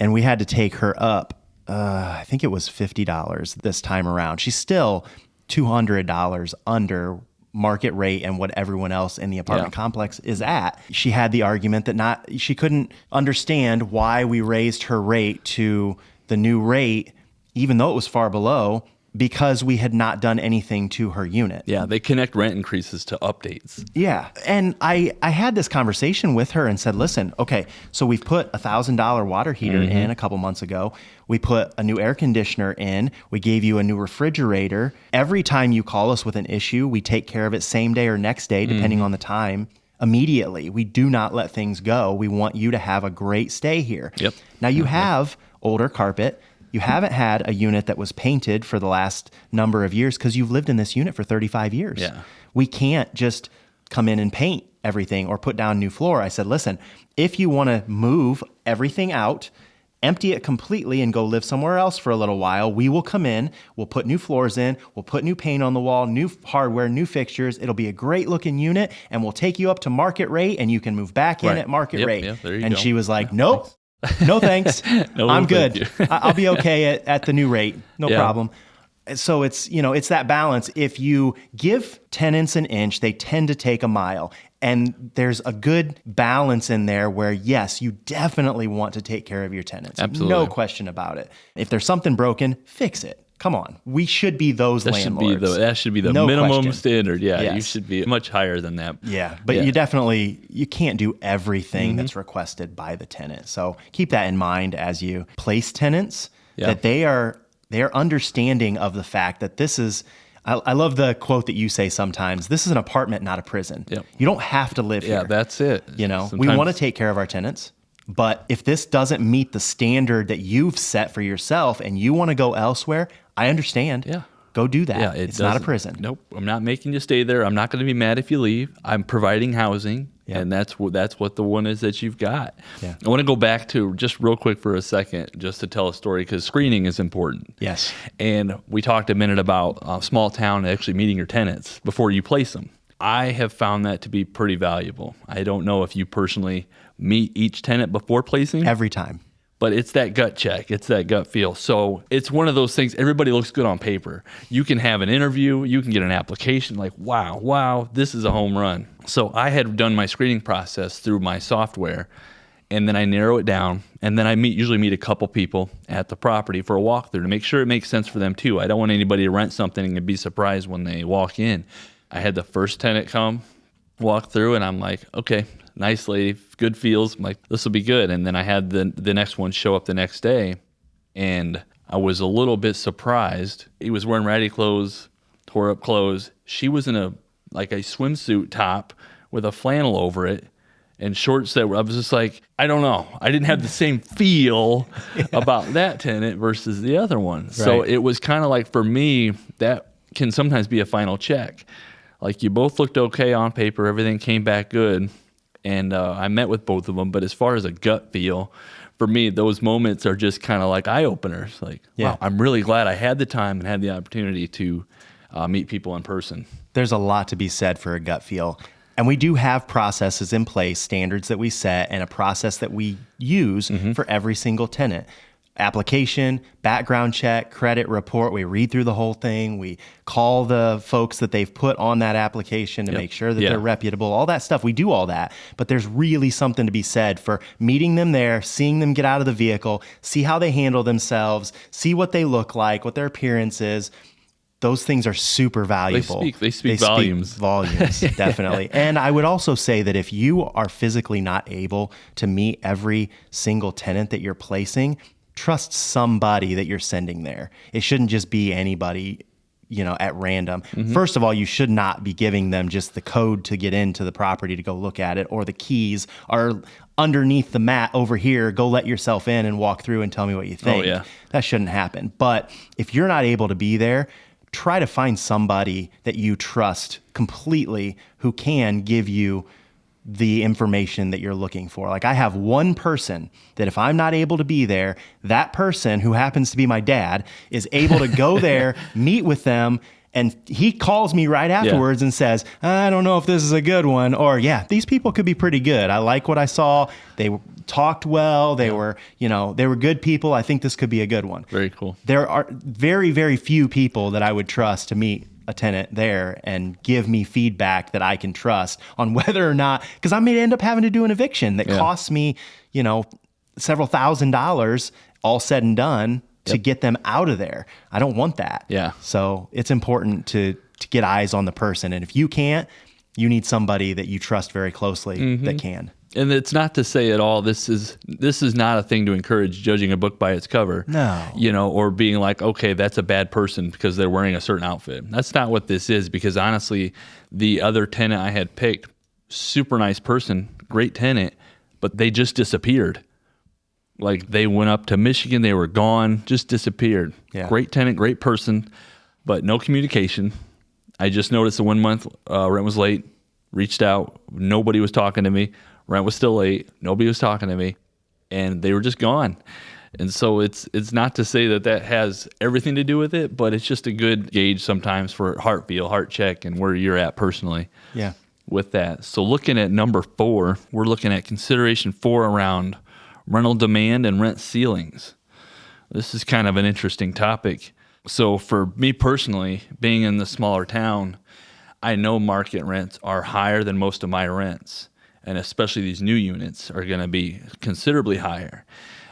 And we had to take her up, I think it was $50 this time around. She's still $200 under market rate and what everyone else in the apartment complex is at. She had the argument that she couldn't understand why we raised her rate to the new rate, even though it was far below, because we had not done anything to her unit. Yeah, they connect rent increases to updates. Yeah. And I had this conversation with her and said, listen, okay, so we've put a $1,000 water heater in a couple months ago. We put a new air conditioner in. We gave you a new refrigerator. Every time you call us with an issue, we take care of it same day or next day, depending on the time, immediately. We do not let things go. We want you to have a great stay here. Yep. Now you have older carpet. You haven't had a unit that was painted for the last number of years because you've lived in this unit for 35 years. Yeah. We can't just come in and paint everything or put down new floor. I said, listen, if you want to move everything out, empty it completely and go live somewhere else for a little while, we will come in, we'll put new floors in, we'll put new paint on the wall, new hardware, new fixtures. It'll be a great looking unit and we'll take you up to market rate and you can move back in at market rate. Yeah, there you and go. she was like, nope. No thanks. No, I'm thank good. you. I'll be okay at the new rate. No Yeah. problem. So it's that balance. If you give tenants an inch, they tend to take a mile. And there's a good balance in there where, yes, you definitely want to take care of your tenants. Absolutely. No question about it. If there's something broken, fix it. Come on. We should be those landlords. That should be the No minimum question. standard. Yeah, you Yes. should be much higher than that. Yeah, but you can't do everything that's requested by the tenant. So keep that in mind as you place tenants, that they are understanding of the fact that this is, I love the quote that you say sometimes, this is an apartment, not a prison. Yep. You don't have to live here. Yeah, that's it. We Sometimes- want to take care of our tenants. But if this doesn't meet the standard that you've set for yourself and you want to go elsewhere, I understand. Yeah. Go do that. Yeah, It's not a doesn't- prison. Nope, I'm not making you stay there. I'm not going to be mad if you leave. I'm providing housing, Yeah. and that's what the one is that you've got. Yeah. I want to go back to just real quick for a second, just to tell a story because screening is important. Yes. And we talked a minute about small town actually meeting your tenants before you place them. I have found that to be pretty valuable. I don't know if you personally meet each tenant before placing. Every time. But it's that gut check. It's that gut feel. So it's one of those things, everybody looks good on paper. You can have an interview, you can get an application like, wow, this is a home run. So I had done my screening process through my software, and then I narrow it down, and then I usually meet a couple people at the property for a walkthrough to make sure it makes sense for them too. I don't want anybody to rent something and be surprised when they walk in. I had the first tenant come, walk through, and I'm like, okay, nice lady, good feels. I'm like, this will be good. And then I had the next one show up the next day, and I was a little bit surprised. He was wearing ratty clothes, tore up clothes. She was in a swimsuit top with a flannel over it and shorts that I was just like, I don't know. I didn't have the same feel about that tenant versus the other one. So Right. it was kind of like, for me, that can sometimes be a final check. Like, you both looked okay on paper, everything came back good, and I met with both of them. But as far as a gut feel, for me, those moments are just kind of like eye openers. Like, wow, I'm really glad I had the time and had the opportunity to meet people in person. There's a lot to be said for a gut feel. And we do have processes in place, standards that we set, and a process that we use for every single tenant. Application, background check, credit report. We read through the whole thing. We call the folks that they've put on that application to make sure that they're reputable, all that stuff. We do all that. But there's really something to be said for meeting them there, seeing them get out of the vehicle, see how they handle themselves, see what they look like, what their appearance is. Those things are super valuable. They speak volumes. Volumes, definitely. And I would also say that if you are physically not able to meet every single tenant that you're placing, trust somebody that you're sending there. It shouldn't just be anybody, at random. First of all, you should not be giving them just the code to get into the property to go look at it, or the keys are underneath the mat over here. Go let yourself in and walk through and tell me what you think. That shouldn't happen. But if you're not able to be there, try to find somebody that you trust completely who can give you the information that you're looking for. Like, I have one person that if I'm not able to be there, that person, who happens to be my dad, is able to go there, meet with them, and he calls me right afterwards and says, I don't know if this is a good one, or these people could be pretty good. I like what I saw. They talked well. They were, they were good people. I think this could be a good one. Very cool. There are very, very few people that I would trust to meet a tenant there and give me feedback that I can trust on whether or not, because I may end up having to do an eviction that costs me, several $1,000s all said and done to get them out of there. I don't want that. So it's important to get eyes on the person. And if you can't, you need somebody that you trust very closely that can. And it's not to say at all, this is not a thing to encourage judging a book by its cover. No. Or being like, okay, that's a bad person because they're wearing a certain outfit. That's not what this is, because honestly, the other tenant I had picked, super nice person, great tenant, but they just disappeared. Like, they went up to Michigan, they were gone, just disappeared. Great tenant, great person, but no communication. I just noticed the 1 month rent was late, reached out, nobody was talking to me. Rent was still late. Nobody was talking to me, and they were just gone. And so it's not to say that has everything to do with it, but it's just a good gauge sometimes for heart feel, heart check, and where you're at personally. With that. So looking at number 4, we're looking at consideration 4 around rental demand and rent ceilings. This is kind of an interesting topic. So for me personally, being in the smaller town, I know market rents are higher than most of my rents. And especially these new units are going to be considerably higher.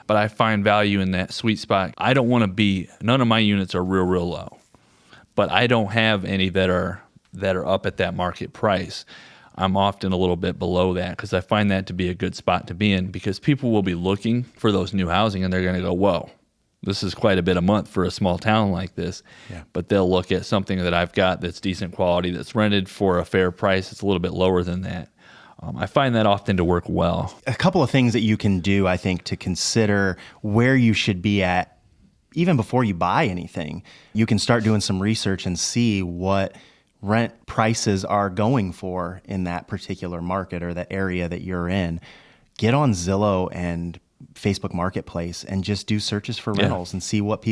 But I find value in that sweet spot. I don't want to be, none of my units are real low. But I don't have any that are up at that market price. I'm often a little bit below that because I find that to be a good spot to be in, because people will be looking for those new housing and they're going to go, whoa, this is quite a bit a month for a small town like this. But they'll look at something that I've got that's decent quality, that's rented for a fair price. It's a little bit lower than that. I find that often to work well. A couple of things that you can do, I think, to consider where you should be at even before you buy anything. You can start doing some research and see what rent prices are going for in that particular market or the area that you're in. Get on Zillow and Facebook Marketplace and just do searches for rentals and see what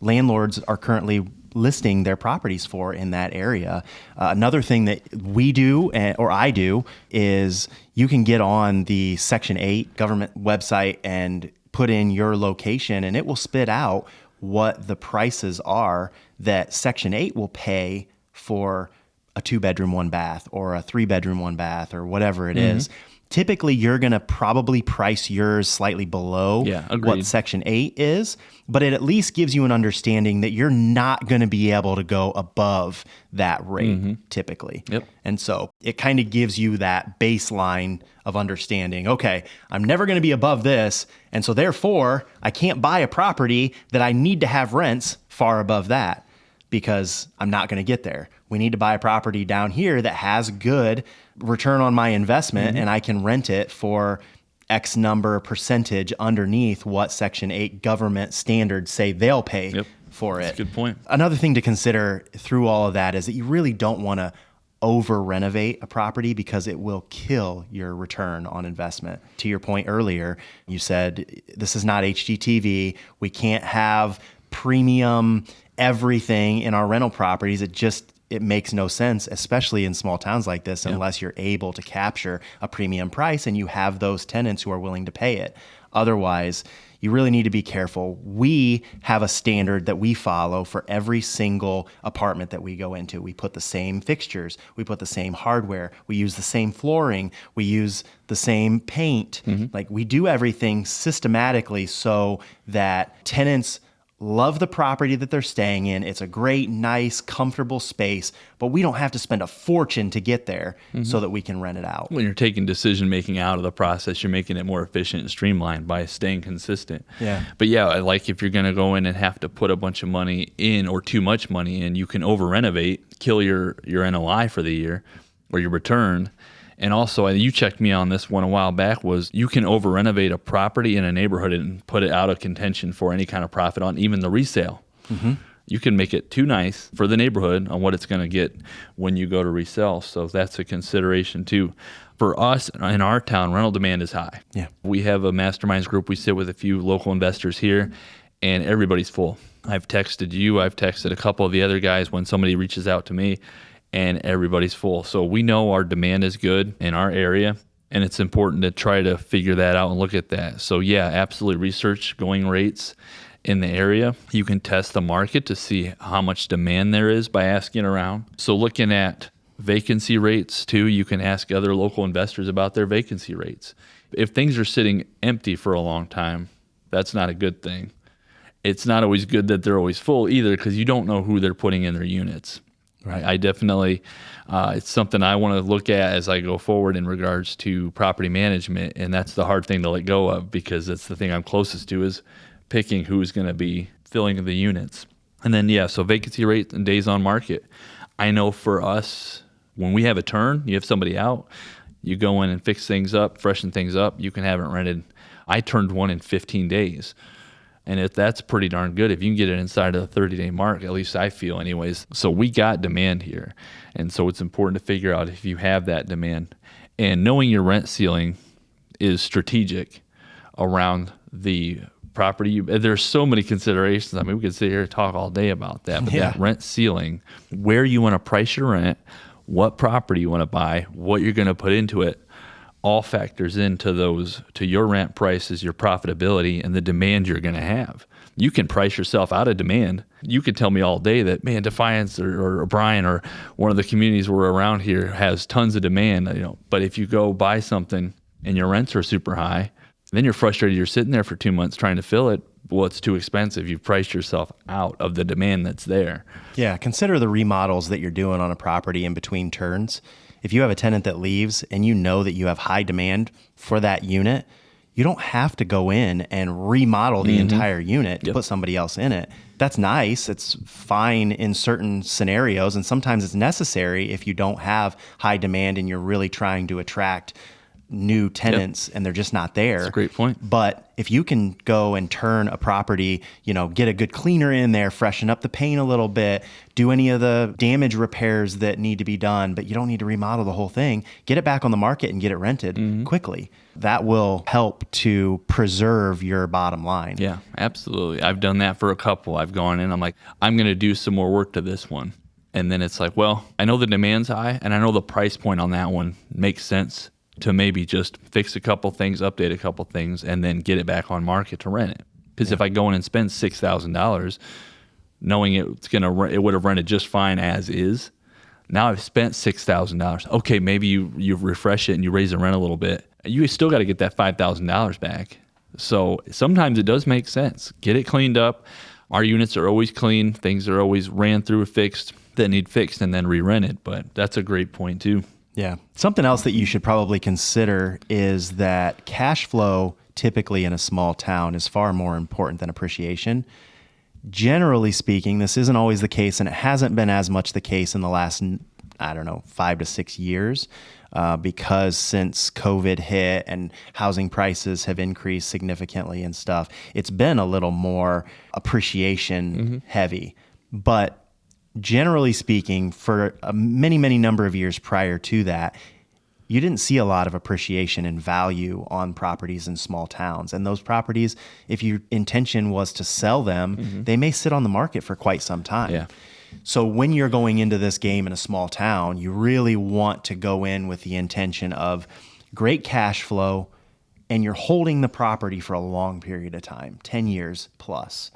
landlords are currently listing their properties for in that area. Another thing that we do, or I do, is you can get on the Section 8 government website and put in your location, and it will spit out what the prices are that Section 8 will pay for a 2-bedroom, 1-bath, or a 3-bedroom, 1-bath, or whatever it is. Typically, you're going to probably price yours slightly below what Section 8 is, but it at least gives you an understanding that you're not going to be able to go above that rate typically. And so it kind of gives you that baseline of understanding, okay, I'm never going to be above this, and so therefore, I can't buy a property that I need to have rents far above that because I'm not going to get there. We need to buy a property down here that has good return on my investment and I can rent it for X number percentage underneath what Section 8 government standards say they'll pay for it. That's a good point. Another thing to consider through all of that is that you really don't want to over renovate a property because it will kill your return on investment. To your point earlier, you said this is not HGTV. We can't have premium everything in our rental properties. It it makes no sense, especially in small towns like this, unless you're able to capture a premium price and you have those tenants who are willing to pay it. Otherwise, you really need to be careful. We have a standard that we follow for every single apartment that we go into. We put the same fixtures, we put the same hardware, we use the same flooring, we use the same paint. Like, we do everything systematically so that tenants love the property that they're staying in. It's a great, nice, comfortable space, but we don't have to spend a fortune to get there so that we can rent it out. When you're taking decision making out of the process, you're making it more efficient and streamlined by staying consistent. Yeah. But yeah, like if you're going to go in and have to put a bunch of money in or too much money in, you can over renovate, kill your NOI for the year or your return. And also, you checked me on this one a while back, was you can over renovate a property in a neighborhood and put it out of contention for any kind of profit on even the resale. You can make it too nice for the neighborhood on what it's going to get when you go to resell. So that's a consideration too. For us in our town, rental demand is high. Yeah. We have a masterminds group. We sit with a few local investors here, and everybody's full. I've texted you. I've texted a couple of the other guys when somebody reaches out to me, and everybody's full. So we know our demand is good in our area, and it's important to try to figure that out and look at that. So yeah, absolutely research going rates in the area. You can test the market to see how much demand there is by asking around. So looking at vacancy rates too, you can ask other local investors about their vacancy rates. If things are sitting empty for a long time, that's not a good thing. It's not always good that they're always full either, because you don't know who they're putting in their units. Right. I definitely, it's something I want to look at as I go forward in regards to property management. And that's the hard thing to let go of, because that's the thing I'm closest to, is picking who's going to be filling the units. And then, so vacancy rate and days on market. I know for us, when we have a turn, you have somebody out, you go in and fix things up, freshen things up, you can have it rented. I turned one in 15 days. And that's pretty darn good if you can get it inside of the 30-day mark, at least I feel anyways. So we got demand here. And so it's important to figure out if you have that demand. And knowing your rent ceiling is strategic around the property. There's so many considerations. I mean, we could sit here and talk all day about that. But that rent ceiling, where you want to price your rent, what property you want to buy, what you're going to put into it, all factors into those, to your rent prices, your profitability, and the demand you're going to have. You can price yourself out of demand. You could tell me all day that, man, Defiance or Brian or one of the communities we're around here has tons of demand. But if you go buy something and your rents are super high, then you're frustrated. You're sitting there for 2 months trying to fill it. Well, it's too expensive. You've priced yourself out of the demand that's there. Yeah. Consider the remodels that you're doing on a property in between turns. If you have a tenant that leaves and you know that you have high demand for that unit, you don't have to go in and remodel the entire unit to put somebody else in it. That's nice. It's fine in certain scenarios, and sometimes it's necessary if you don't have high demand and you're really trying to attract new tenants and they're just not there. That's a great point. But if you can go and turn a property, get a good cleaner in there, freshen up the paint a little bit, do any of the damage repairs that need to be done, but you don't need to remodel the whole thing, get it back on the market and get it rented quickly. That will help to preserve your bottom line. Yeah, absolutely. I've done that for a couple. I've gone in, I'm like, I'm going to do some more work to this one. And then it's like, well, I know the demand's high and I know the price point on that one makes sense to maybe just fix a couple things, update a couple things, and then get it back on market to rent it. Because if I go in and spend $6,000, knowing it would have rented just fine as is, now I've spent $6,000. Okay, maybe you refresh it and you raise the rent a little bit. You still got to get that $5,000 back. So sometimes it does make sense. Get it cleaned up. Our units are always clean. Things are always ran through, fixed, that need fixed, and then re-rented. But that's a great point too. Yeah. Something else that you should probably consider is that cash flow typically in a small town is far more important than appreciation. Generally speaking, this isn't always the case, and it hasn't been as much the case in the last, 5 to 6 years, because since COVID hit and housing prices have increased significantly and stuff, it's been a little more appreciation heavy. But generally speaking, for a many number of years prior to that, you didn't see a lot of appreciation in value on properties in small towns. And those properties, if your intention was to sell them, they may sit on the market for quite some time. Yeah. So when you're going into this game in a small town, you really want to go in with the intention of great cash flow, and you're holding the property for a long period of time, 10 years plus,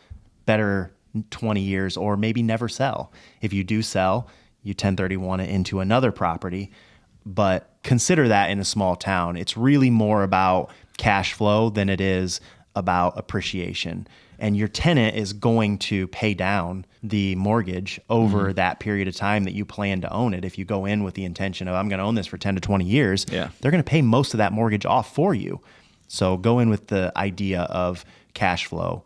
better 20 years, or maybe never sell. If you do sell, you 1031 it into another property, but consider that in a small town. It's really more about cash flow than it is about appreciation. And your tenant is going to pay down the mortgage over that period of time that you plan to own it. If you go in with the intention of, I'm going to own this for 10 to 20 years, they're going to pay most of that mortgage off for you. So go in with the idea of cash flow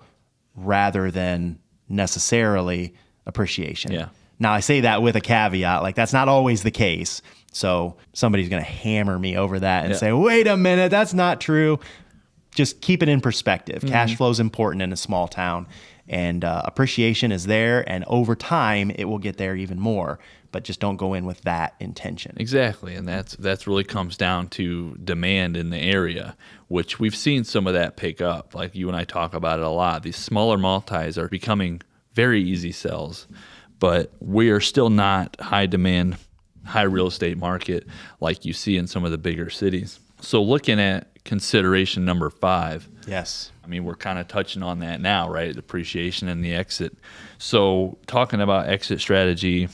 rather than necessarily appreciation. Yeah. Now, I say that with a caveat, like that's not always the case. So somebody's going to hammer me over that and say, wait a minute, that's not true. Just keep it in perspective. Cash flow is important in a small town, and appreciation is there. And over time, it will get there even more. But just don't go in with that intention. Exactly, and that's really comes down to demand in the area, which we've seen some of that pick up. Like you and I talk about it a lot. These smaller multis are becoming very easy sells, but we are still not high demand, high real estate market like you see in some of the bigger cities. So looking at consideration number 5. Yes. I mean, we're kind of touching on that now, right? Depreciation and the exit. So talking about exit strategy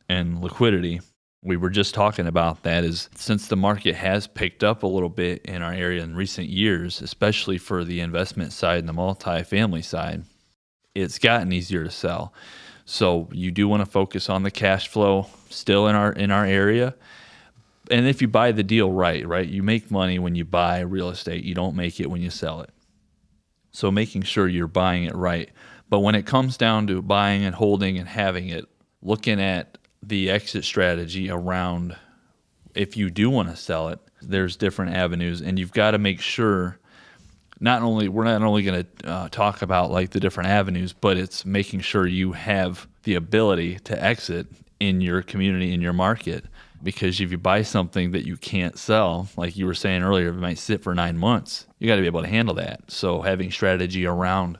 and liquidity, we were just talking about that is since the market has picked up a little bit in our area in recent years, especially for the investment side and the multifamily side, it's gotten easier to sell. So you do want to focus on the cash flow still in our area. And if you buy the deal right, you make money when you buy real estate. You don't make it when you sell it. So making sure you're buying it right. But when it comes down to buying and holding and having it, looking at the exit strategy around if you do want to sell it, there's different avenues. And you've got to make sure we're not only going to talk about like the different avenues, but it's making sure you have the ability to exit in your community, in your market. Because if you buy something that you can't sell, like you were saying earlier, it might sit for 9 months, you got to be able to handle that. So having strategy around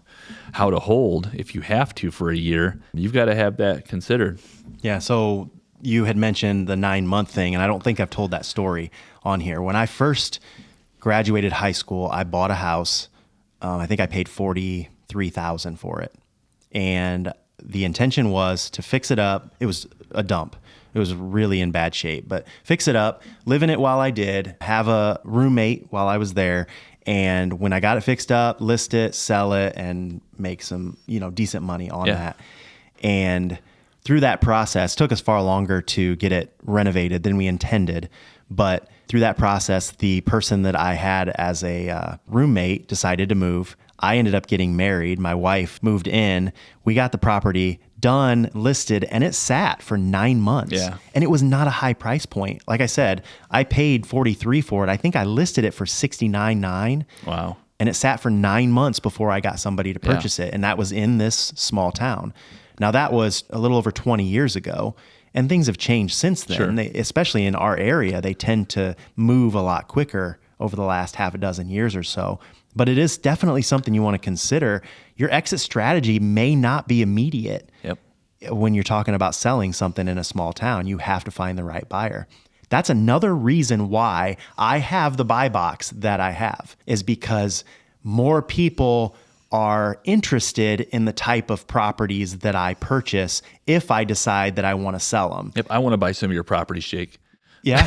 how to hold, if you have to for a year, you've got to have that considered. Yeah, so you had mentioned the 9-month thing, and I don't think I've told that story on here. When I first graduated high school, I bought a house. I think I paid $43,000 for it. And the intention was to fix it up. It was a dump. It was really in bad shape, but fix it up, live in it while I did, have a roommate while I was there. And when I got it fixed up, list it, sell it, and make some, decent money on that. And through that process, took us far longer to get it renovated than we intended. But through that process, the person that I had as a roommate decided to move. I ended up getting married. My wife moved in. We got the property done, listed, and it sat for 9 months. Yeah. And it was not a high price point. Like I said, I paid $43,000 for it. I think I listed it for $69,900. Wow. And it sat for 9 months before I got somebody to purchase it. And that was in this small town. Now that was a little over 20 years ago. And things have changed since then. Sure. Especially in our area, they tend to move a lot quicker over the last half a dozen years or so. But it is definitely something you want to consider. Your exit strategy may not be immediate. Yep. When you're talking about selling something in a small town, you have to find the right buyer. That's another reason why I have the buy box that I have, is because more people are interested in the type of properties that I purchase if I decide that I want to sell them. Yep. I want to buy some of your properties, Jake. Yeah?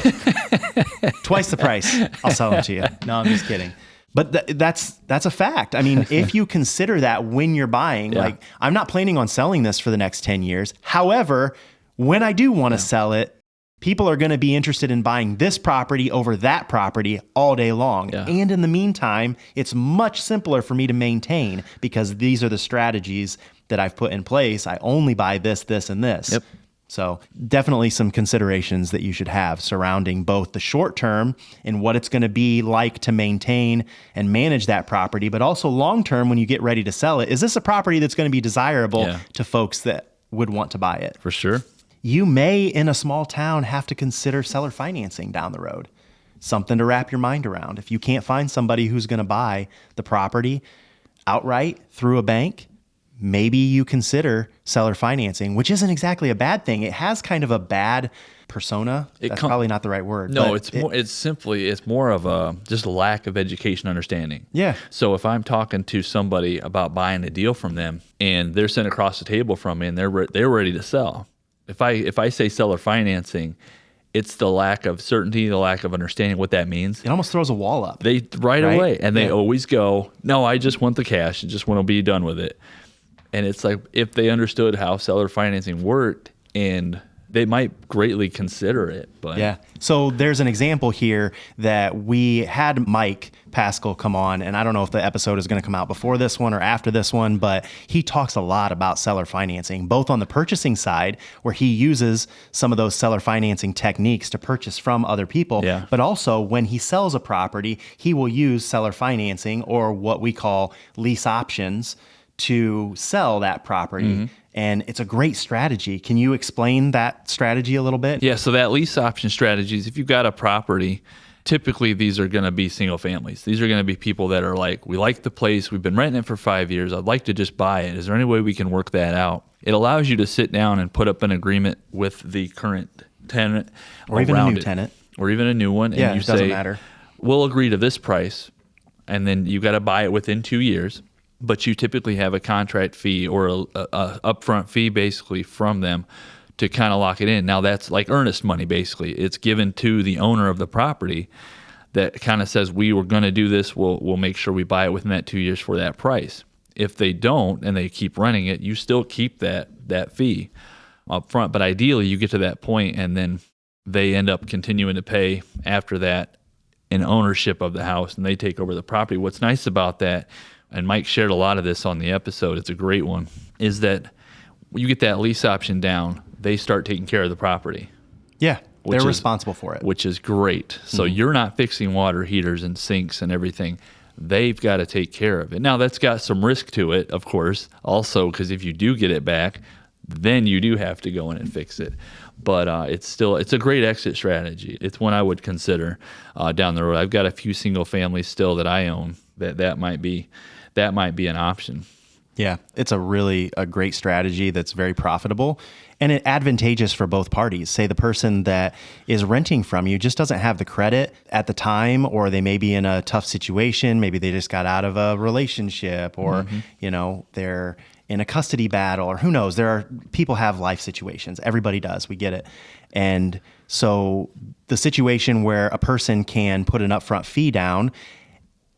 Twice the price. I'll sell them to you. No, I'm just kidding. But that's a fact. I mean, if you consider that when you're buying, like I'm not planning on selling this for the next 10 years. However, when I do want to sell it, people are going to be interested in buying this property over that property all day long. Yeah. And in the meantime, it's much simpler for me to maintain because these are the strategies that I've put in place. I only buy this, this, and this. Yep. So definitely some considerations that you should have surrounding both the short term and what it's going to be like to maintain and manage that property, but also long term when you get ready to sell it. Is this a property that's going to be desirable to folks that would want to buy it? For sure. You may, in a small town, have to consider seller financing down the road. Something to wrap your mind around. If you can't find somebody who's going to buy the property outright through a bank, maybe you consider seller financing, which isn't exactly a bad thing. It has kind of a bad persona. That's probably not the right word. No, it's more of a just a lack of education understanding. Yeah. So if I'm talking to somebody about buying a deal from them and they're sitting across the table from me and they're ready to sell, if I say seller financing, it's the lack of certainty, the lack of understanding what that means. It almost throws a wall up. They right away, and they always go, "No, I just want the cash. I just want to be done with it." And it's like if they understood how seller financing worked, and they might greatly consider it. But yeah. So there's an example here that we had Mike Pascal come on, and I don't know if the episode is going to come out before this one or after this one, but he talks a lot about seller financing, both on the purchasing side, where he uses some of those seller financing techniques to purchase from other people, but also when he sells a property, he will use seller financing or what we call lease options to sell that property. And it's a great strategy. Can you explain that strategy a little bit? Yeah, so that lease option strategy is if you've got a property, typically these are going to be single families. These are going to be people that are like, we like the place, we've been renting it for 5 years, I'd like to just buy it. Is there any way we can work that out? It allows you to sit down and put up an agreement with the current tenant or even a new tenant. Or even a new one. And you it doesn't say, matter. We'll agree to this price, and then you got to buy it within 2 years. But you typically have a contract fee or a upfront fee basically from them to kind of lock it in. Now that's like earnest money basically. It's given to the owner of the property that kind of says we were going to do this. We'll make sure we buy it within that 2 years for that price. If they don't and they keep running it, you still keep that fee up front. But ideally you get to that point and then they end up continuing to pay after that in ownership of the house and they take over the property. What's nice about that, and Mike shared a lot of this on the episode, it's a great one, is that you get that lease option down, they start taking care of the property. Yeah, they're responsible for it. Which is great. So you're not fixing water heaters and sinks and everything. They've got to take care of it. Now, that's got some risk to it, of course, also, because if you do get it back, then you do have to go in and fix it. But it's a great exit strategy. It's one I would consider down the road. I've got a few single families still that I own that might be an option. Yeah, it's a great strategy that's very profitable and advantageous for both parties. Say the person that is renting from you just doesn't have the credit at the time, or they may be in a tough situation. Maybe they just got out of a relationship, or they're in a custody battle, or who knows. People have life situations. Everybody does. We get it. And so the situation where a person can put an upfront fee down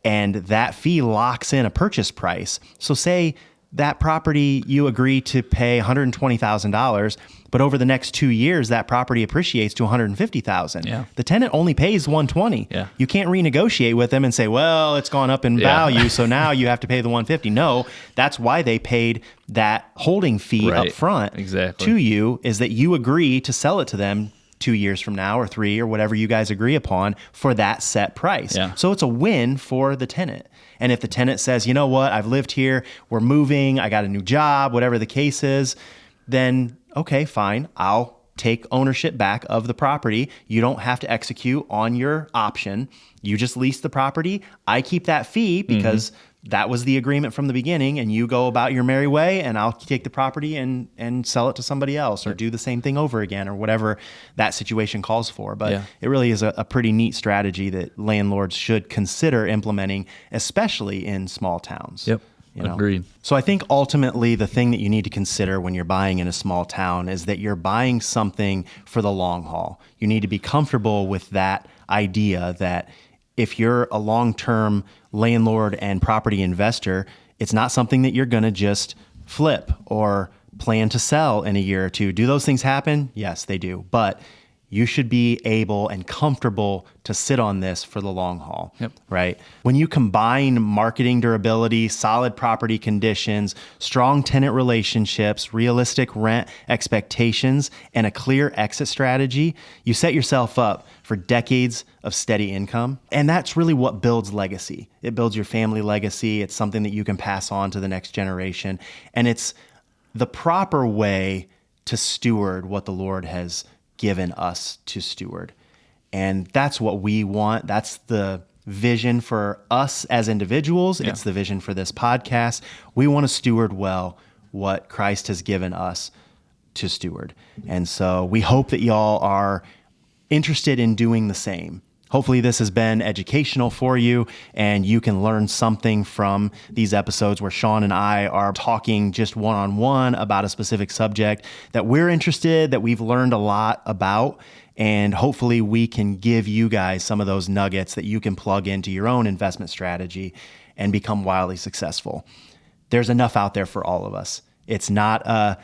and that fee locks in a purchase price. So say that property, you agree to pay $120,000, but over the next 2 years, that property appreciates to $150,000. Yeah. The tenant only pays $120,000. Yeah. You can't renegotiate with them and say, well, it's gone up in value, so now you have to pay the $150,000. No, that's why they paid that holding fee up front to you, is that you agree to sell it to them 2 years from now or 3 or whatever you guys agree upon for that set price. Yeah. So it's a win for the tenant. And if the tenant says, you know what, I've lived here, we're moving, I got a new job, whatever the case is, then okay, fine, I'll take ownership back of the property. You don't have to execute on your option. You just lease the property. I keep that fee because that was the agreement from the beginning, and you go about your merry way, and I'll take the property and sell it to somebody else, or do the same thing over again, or whatever that situation calls for. But it really is a pretty neat strategy that landlords should consider implementing, especially in small towns. Yep. Agreed. So I think ultimately the thing that you need to consider when you're buying in a small town is that you're buying something for the long haul. You need to be comfortable with that idea that if you're a long-term landlord and property investor, it's not something that you're going to just flip or plan to sell in a year or two. Do those things happen? Yes, they do. But you should be able and comfortable to sit on this for the long haul, right? When you combine marketing durability, solid property conditions, strong tenant relationships, realistic rent expectations, and a clear exit strategy, you set yourself up for decades of steady income. And that's really what builds legacy. It builds your family legacy. It's something that you can pass on to the next generation. And it's the proper way to steward what the Lord has given us to steward. And that's what we want. That's the vision for us as individuals. It's the vision for this podcast. We want to steward well what Christ has given us to steward. And so we hope that y'all are interested in doing the same. Hopefully this has been educational for you and you can learn something from these episodes where Sean and I are talking just one-on-one about a specific subject that we're interested, that we've learned a lot about. And hopefully we can give you guys some of those nuggets that you can plug into your own investment strategy and become wildly successful. There's enough out there for all of us. It's not a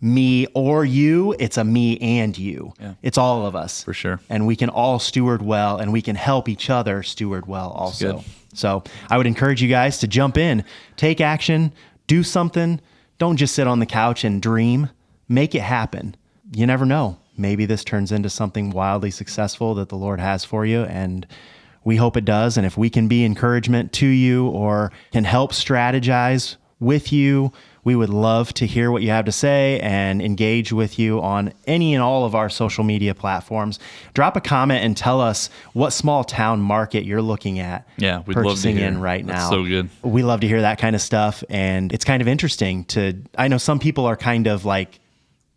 me or you, it's a me and you. Yeah. It's all of us. For sure. And we can all steward well, and we can help each other steward well also. Good. So I would encourage you guys to jump in, take action, do something. Don't just sit on the couch and dream. Make it happen. You never know. Maybe this turns into something wildly successful that the Lord has for you, and we hope it does. And if we can be encouragement to you or can help strategize with you, we would love to hear what you have to say and engage with you on any and all of our social media platforms. Drop a comment and tell us what small town market you're looking at Yeah, we'd purchasing love to hear. in right That's now. so good. We love to hear that kind of stuff. And it's kind of interesting I know some people are kind of like,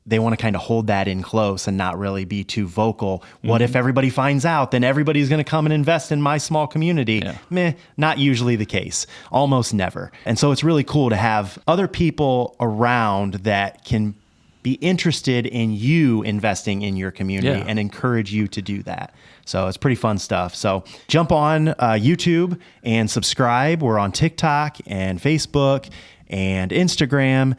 they want to kind of hold that in close and not really be too vocal. What if everybody finds out? Then everybody's going to come and invest in my small community. Yeah. Meh, not usually the case. Almost never. And so it's really cool to have other people around that can be interested in you investing in your community Yeah. and encourage you to do that. So it's pretty fun stuff. So jump on YouTube and subscribe. We're on TikTok and Facebook and Instagram.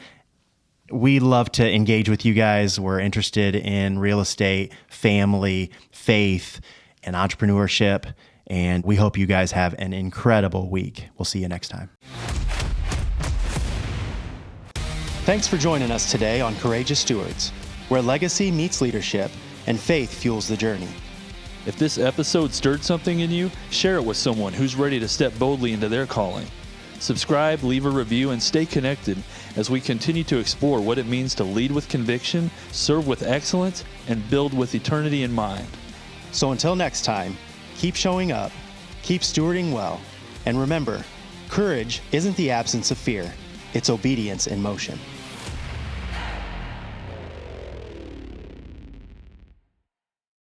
We love to engage with you guys. We're interested in real estate, family, faith, and entrepreneurship. And we hope you guys have an incredible week. We'll see you next time. Thanks for joining us today on Courageous Stewards, where legacy meets leadership and faith fuels the journey. If this episode stirred something in you, share it with someone who's ready to step boldly into their calling. Subscribe, leave a review, and stay connected as we continue to explore what it means to lead with conviction, serve with excellence, and build with eternity in mind. So until next time, keep showing up, keep stewarding well, and remember, courage isn't the absence of fear, it's obedience in motion.